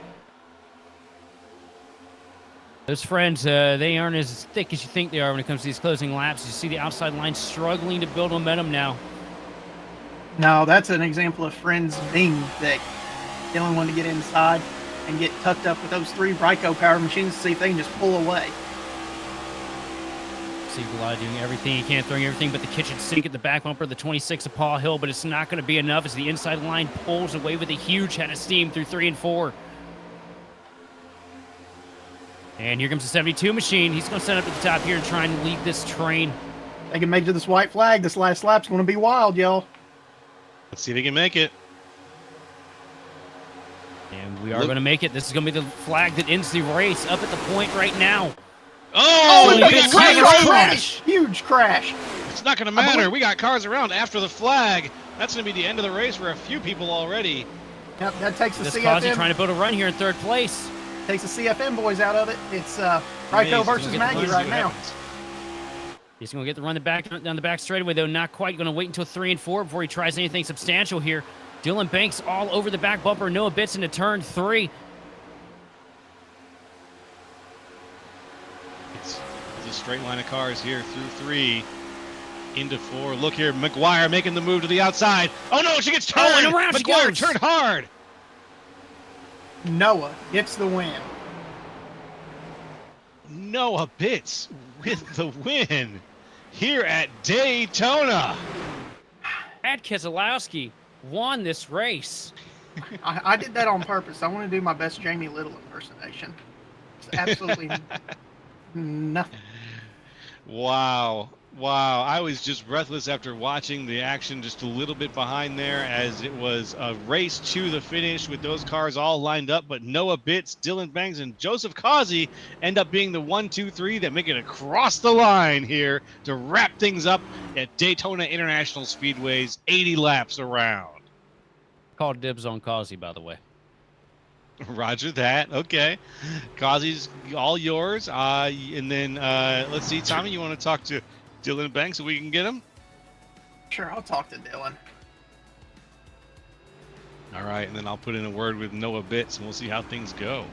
S2: Those friends, they aren't as thick as you think they are when it comes to these closing laps. You see the outside line struggling to build momentum now.
S3: No, that's an example of friends being thick. Dylan wanted to get inside and get tucked up with those 3 Ryko powered machines to see if they can just pull away.
S2: See Galata doing everything he can, throwing everything but the kitchen sink at the back bumper, the 26 of Paul Hill, but it's not going to be enough as the inside line pulls away with a huge head of steam through 3 and 4. And here comes the 72 machine. He's going to set up at the top here and try and lead this train.
S3: They can make it to this white flag. This last lap's going to be wild, y'all.
S1: Let's see if he can make it.
S2: And we are going to make it. This is going to be the flag that ends the race up at the point right now.
S1: Oh,
S2: we
S1: big
S2: got
S1: crash!
S3: Huge crash.
S1: It's not going to matter. We got cars around after the flag. That's going to be the end of the race for a few people already.
S3: Yep, that takes the
S2: This
S3: CFM.
S2: Causey trying to build a run here in 3rd place.
S3: Takes the CFM boys out of it. It's Ryko versus Maggie right now.
S2: He's going to get the run down the back straightaway, though. Not quite. Going to wait until 3 and 4 before he tries anything substantial here. Dylan Banks all over the back bumper. Noah Bits into turn 3.
S1: It's a straight line of cars here through 3 into 4. Look here, McGuire making the move to the outside. Oh no, she gets turned.
S2: and around she
S1: McGuire
S2: goes.
S1: turned hard.
S3: Noah gets the win.
S1: Noah Bits with the win here at Daytona.
S2: Brad Keselowski won this race.
S3: I did that on purpose. I want to do my best Jamie Little impersonation. It's absolutely nothing.
S1: Wow. Wow. I was just breathless after watching the action just a little bit behind there as it was a race to the finish with those cars all lined up. But Noah Bits, Dylan Banks, and Joseph Causey end up being the 1, 2, 3 that make it across the line here to wrap things up at Daytona International Speedway's 80 laps around.
S2: Called dibs on Causey, by the way.
S1: Roger that. Okay. Causey's all yours. And then let's see, Tommy, you want to talk to Dylan Banks so we can get him?
S3: Sure, I'll talk to Dylan.
S1: All right, and then I'll put in a word with Noah Bits, and we'll see how things go.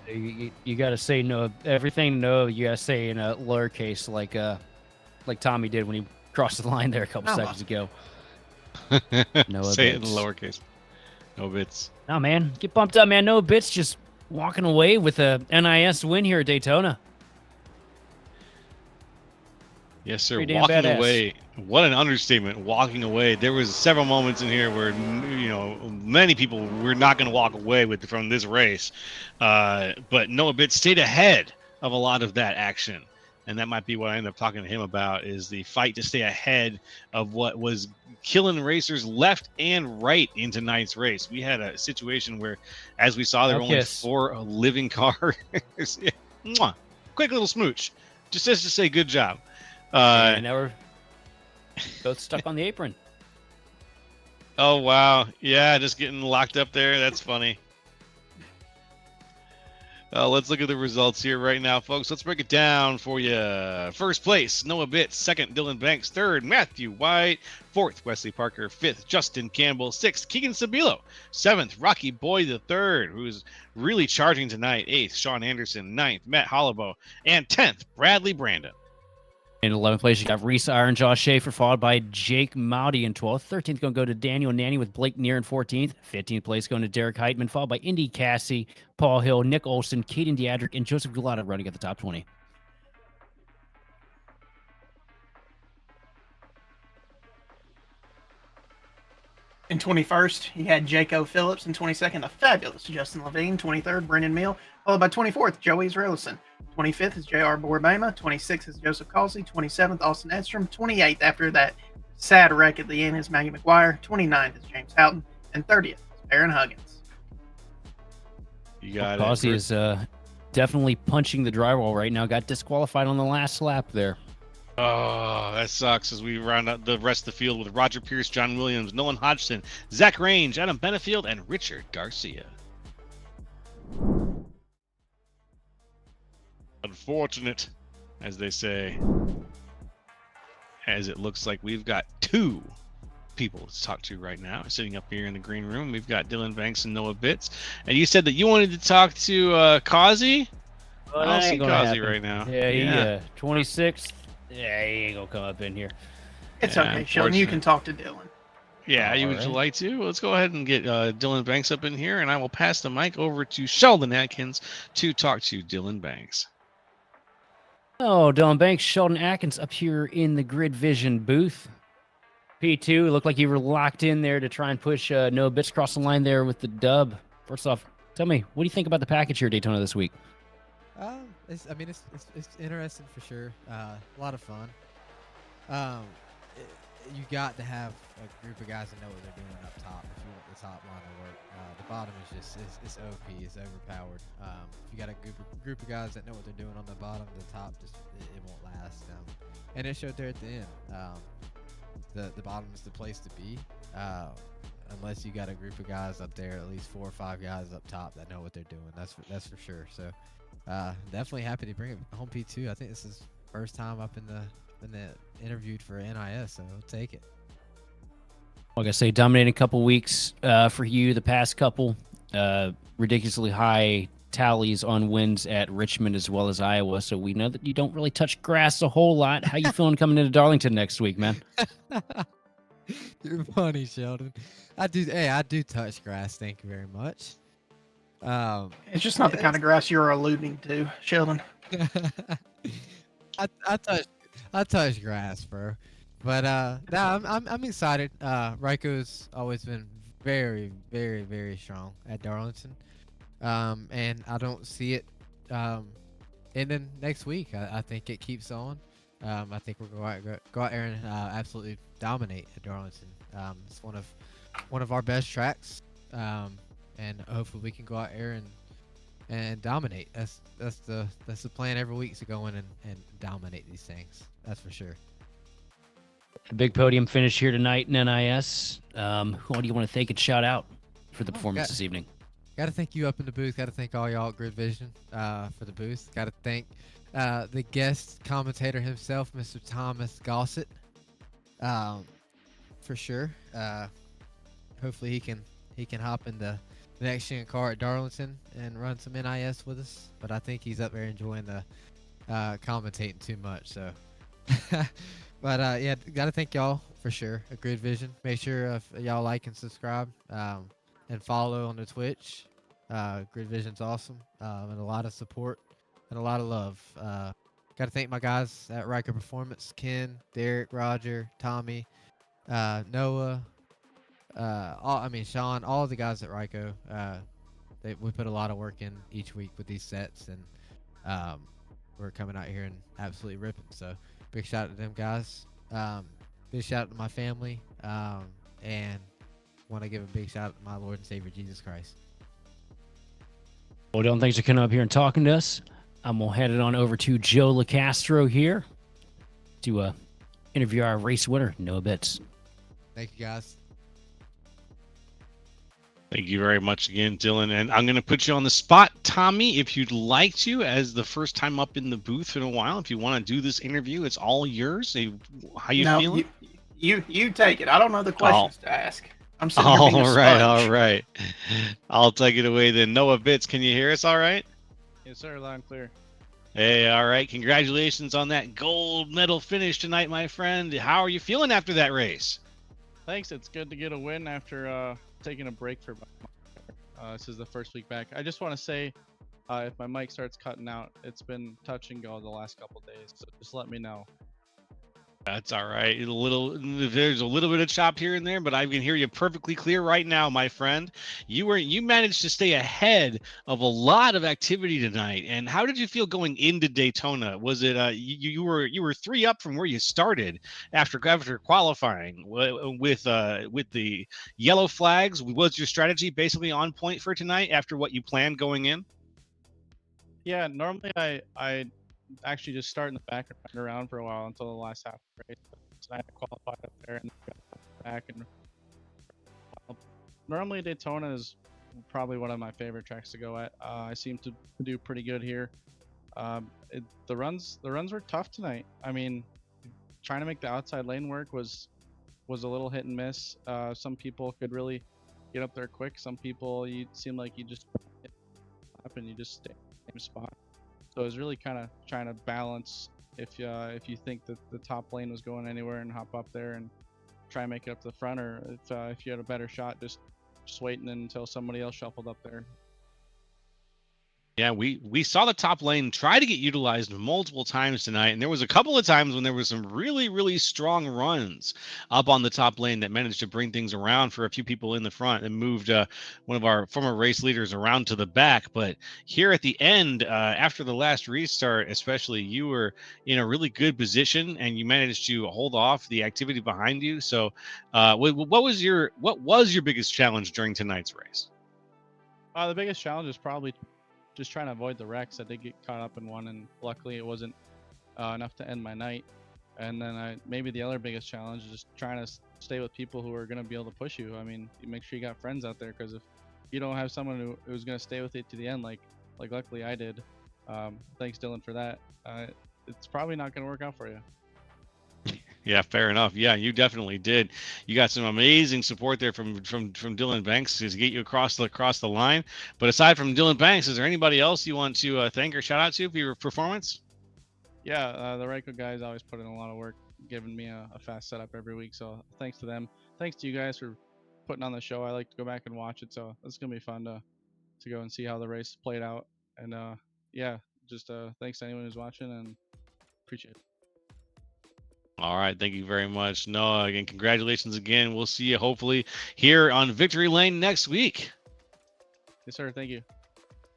S2: You got to say no. Everything no, you got to say in a lowercase, like Tommy did when he crossed the line there a couple seconds ago. Noah
S1: Say it in
S2: Bits.
S1: lowercase. No Bits.
S2: No, man, get bumped up, man. Noah Bits just walking away with a NiS win here at Daytona.
S1: Yes, sir.
S2: Pretty damn
S1: Walking
S2: badass.
S1: away. What an understatement. Walking away. There was several moments in here where, you know, many people were not going to walk away from this race. But Noah Bits stayed ahead of a lot of that action. And that might be what I ended up talking to him about, is the fight to stay ahead of what was killing racers left and right in tonight's race. We had a situation where, as we saw, there were only 4 living cars. Mwah. Quick little smooch. Just to say good job.
S2: And now we're both stuck on the apron.
S1: Oh, wow. Yeah, just getting locked up there. That's funny. Let's look at the results here right now, folks. Let's break it down for you. First place, Noah Bits. Second, Dylan Banks. Third, Matthew White. Fourth, Wesley Parker. Fifth, Justin Campbell. Sixth, Keegan Sabilo. Seventh, Rocky Boy the Third, who's really charging tonight. Eighth, Sean Anderson. Ninth, Matt Hollabo. And 10th, Bradley Brandon.
S2: In 11th place, you got Reese Ironjaw Schaefer, followed by Jake Mowdy in 12th. 13th going to go to Daniel Nanny with Blake Neer in 14th. 15th place going to Derek Heitman, followed by Indy Cassie, Paul Hill, Nick Olson, Caden Diadric, and Joseph Gulata running at the top 20.
S3: In 21st, he had Jaco Phillips. In 22nd, the fabulous Justin Levine. 23rd, Brendan Mill, followed by 24th, Joey Israelson. 25th is J.R. Borbama. 26th is Joseph Causey. 27th, Austin Edstrom. 28th, after that sad wreck at the end, is Maggie McGuire. 29th is James Houghton. And 30th is Aaron Huggins.
S1: You got
S2: Causey
S1: it.
S2: is definitely punching the drywall right now. Got disqualified on the last lap there.
S1: Oh, that sucks as we round out the rest of the field with Roger Pierce, John Williams, Nolan Hodgson, Zach Range, Adam Benefield, and Richard Garcia. Unfortunate, as they say, as it looks like we've got two people to talk to right now sitting up here in the green room. We've got Dylan Banks and Noah Bitts. And you said that you wanted to talk to Causey?
S2: Well,
S1: I don't
S2: that
S1: see
S2: ain't gonna
S1: Causey
S2: happen.
S1: right now.
S2: Yeah, he 26th. Yeah, he ain't gonna come up in here.
S3: It's
S1: Yeah,
S3: okay, Sheldon. You
S1: unfortunate.
S3: can talk to Dylan.
S1: Yeah,
S2: All
S1: would you
S2: right.
S1: like to? Let's go ahead and get Dylan Banks up in here, and I will pass the mic over to Sheldon Atkins to talk to Dylan Banks.
S2: Oh, Dylan Banks, Sheldon Atkins up here in the Grid Vision booth. P2, it looked like you were locked in there to try and push Noah Bitts across the line there with the dub. First off, tell me, what do you think about the package here at Daytona this week?
S6: It's interesting for sure. A lot of fun. You got to have a group of guys that know what they're doing up top if you want the top line to work. The bottom is just it's OP, it's overpowered. If you got a group of guys that know what they're doing on the bottom, the top just it won't last. And it showed there at the end. The bottom is the place to be. Unless you got a group of guys up there, at least 4 or 5 guys up top that know what they're doing. That's for sure. So definitely happy to bring it home P2. I think this is first time up in the interviewed for NIS, so I'll take it.
S2: Like I say, dominating couple weeks for you. The past couple ridiculously high tallies on wins at Richmond as well as Iowa. So we know that you don't really touch grass a whole lot. How you feeling coming into Darlington next week, man?
S6: You're funny, Sheldon. I do touch grass. Thank you very much.
S3: It's just not the kind of grass you're alluding to, Sheldon.
S6: I touch grass, bro. But nah, I'm excited. Ryko's always been very, very, very strong at Darlington. And I don't see it ending next week. I think it keeps on. I think we're going to go out there and absolutely dominate at Darlington. It's one of our best tracks, and hopefully we can go out there and dominate. That's the plan every week, to go in and dominate these things. That's for sure.
S2: A big podium finish here tonight in NIS. Who do you want to thank and shout out for the performance this evening?
S6: Got to thank you up in the booth. Got to thank all y'all at Grid Vision for the booth. Got to thank the guest commentator himself, Mr. Thomas Gossett, for sure. Hopefully he can hop in the next gen car at Darlington and run some NIS with us. But I think he's up there enjoying the commentating too much. So, but yeah, got to thank y'all for sure at Grid Vision. Make sure if y'all like and subscribe. And follow on the Twitch. Grid Vision's awesome, and a lot of support and a lot of love. Got to thank my guys at Riker Performance: Ken, Derek, Roger, Tommy, Noah, Sean, all of the guys at Ryko. We put a lot of work in each week with these sets, and we're coming out here and absolutely ripping. So big shout out to them guys. Big shout out to my family, and want to give a big shout out to my Lord and Savior Jesus Christ.
S2: Well, Dylan, thanks for coming up here and talking to us. I'm going to head it on over to Joe LaCastro here to interview our race winner, Noah Bitts.
S6: Thank you, guys.
S1: Thank you very much again, Dylan. And I'm going to put you on the spot, Tommy, if you'd like to, as the first time up in the booth in a while. If you want to do this interview, it's all yours. How you feeling?
S3: You take it. I don't know the questions to ask. I'm sitting here being a
S1: All right,
S3: sponge.
S1: all right. I'll take it away then. Noah Bitts, can you hear us all right?
S7: Yes, sir. Loud and clear.
S1: Hey, all right. Congratulations on that gold medal finish tonight, my friend. How are you feeling after that race?
S7: Thanks. It's good to get a win after taking a break for this is the first week back. I just want to say, if my mic starts cutting out, it's been touch and go the last couple days, so just let me know.
S1: That's all right. There's a little bit of chop here and there, but I can hear you perfectly clear right now, my friend. You managed to stay ahead of a lot of activity tonight. And how did you feel going into Daytona? Was it you were 3 up from where you started after qualifying with the yellow flags? Was your strategy basically on point for tonight after what you planned going in?
S7: Yeah, normally I actually just start in the back and ride around for a while until the last half of the race. So I qualified up there and got back. And normally Daytona is probably one of my favorite tracks to go at. I seem to do pretty good here. The runs were tough tonight. I mean, trying to make the outside lane work was a little hit and miss. Some people could really get up there quick. Some people you seem like you just hit up and you just stay in the same spot. So it was really kind of trying to balance if you think that the top lane was going anywhere and hop up there and try and make it up to the front, or if you had a better shot, just waiting until somebody else shuffled up there.
S1: Yeah, we saw the top lane try to get utilized multiple times tonight, and there was a couple of times when there was some really, really strong runs up on the top lane that managed to bring things around for a few people in the front and moved one of our former race leaders around to the back. But here at the end, after the last restart, especially, you were in a really good position and you managed to hold off the activity behind you. So, what was your biggest challenge during tonight's race?
S7: The biggest challenge is probably just trying to avoid the wrecks. I did get caught up in one, and luckily it wasn't enough to end my night. And then maybe the other biggest challenge is just trying to stay with people who are going to be able to push you. I mean, you make sure you got friends out there, because if you don't have someone who's going to stay with you to the end, like luckily I did, thanks Dylan for that, it's probably not going to work out for you.
S1: Yeah, fair enough. Yeah, you definitely did. You got some amazing support there from Dylan Banks to get you across the line. But aside from Dylan Banks, is there anybody else you want to thank or shout out to for your performance?
S7: Yeah, the Ryko guys always put in a lot of work, giving me a fast setup every week. So thanks to them. Thanks to you guys for putting on the show. I like to go back and watch it, so it's gonna be fun to go and see how the race played out. And yeah, just thanks to anyone who's watching, and appreciate it.
S1: All right, thank you very much, Noah. Again, congratulations again. We'll see you hopefully here on Victory Lane next week.
S7: Yes, sir. Thank you.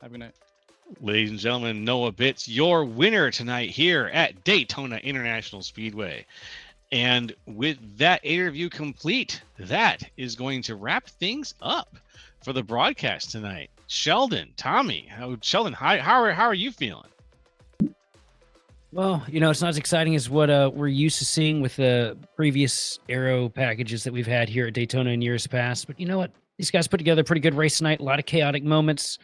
S7: Have a good night.
S1: Ladies and gentlemen, Noah Bitts, your winner tonight here at Daytona International Speedway. And with that interview complete, that is going to wrap things up for the broadcast tonight. Sheldon, Tommy, Sheldon, how are you feeling?
S2: Well, it's not as exciting as what we're used to seeing with the previous aero packages that we've had here at Daytona in years past. But you know what? These guys put together a pretty good race tonight. A lot of chaotic moments,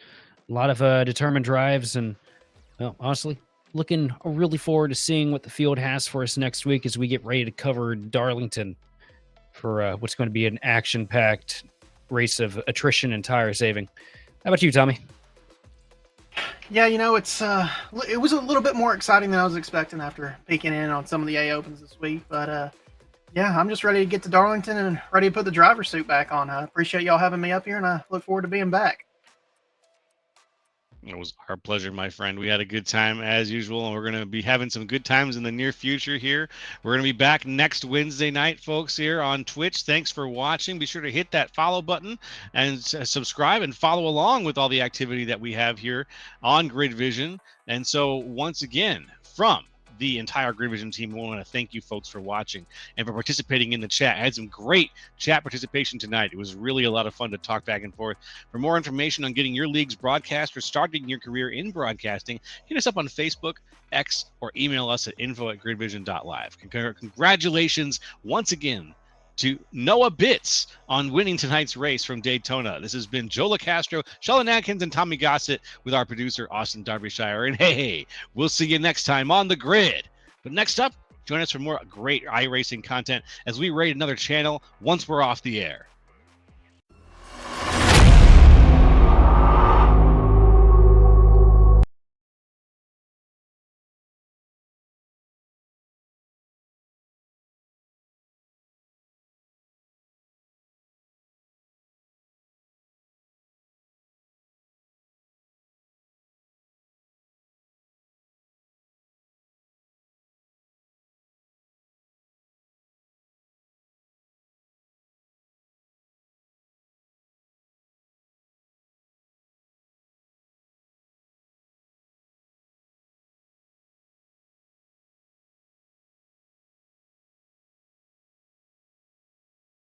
S2: a lot of determined drives, and well, honestly, looking really forward to seeing what the field has for us next week as we get ready to cover Darlington for what's going to be an action-packed race of attrition and tire saving. How about you, Tommy?
S3: Yeah, it was a little bit more exciting than I was expecting after peeking in on some of the A Opens this week. But yeah, I'm just ready to get to Darlington and ready to put the driver's suit back on. I appreciate y'all having me up here, and I look forward to being back.
S1: It was our pleasure, my friend. We had a good time as usual, and we're going to be having some good times in the near future here. We're going to be back next Wednesday night, folks, here on Twitch. Thanks for watching. Be sure to hit that follow button and subscribe and follow along with all the activity that we have here on Grid Vision. And so once again, from the entire Grid Vision team, we want to thank you folks for watching and for participating in the chat. I had some great chat participation tonight. It was really a lot of fun to talk back and forth. For more information on getting your league's broadcast or starting your career in broadcasting, hit us up on Facebook, X, or email us at info@gridvision.live. Congratulations once again to Noah Bitts on winning tonight's race from Daytona. This has been Joe LaCastro, Sheldon Atkins, and Tommy Gossett with our producer, Austin Derbyshire. And hey, we'll see you next time on the grid. But next up, join us for more great iRacing content as we raid another channel once we're off the air.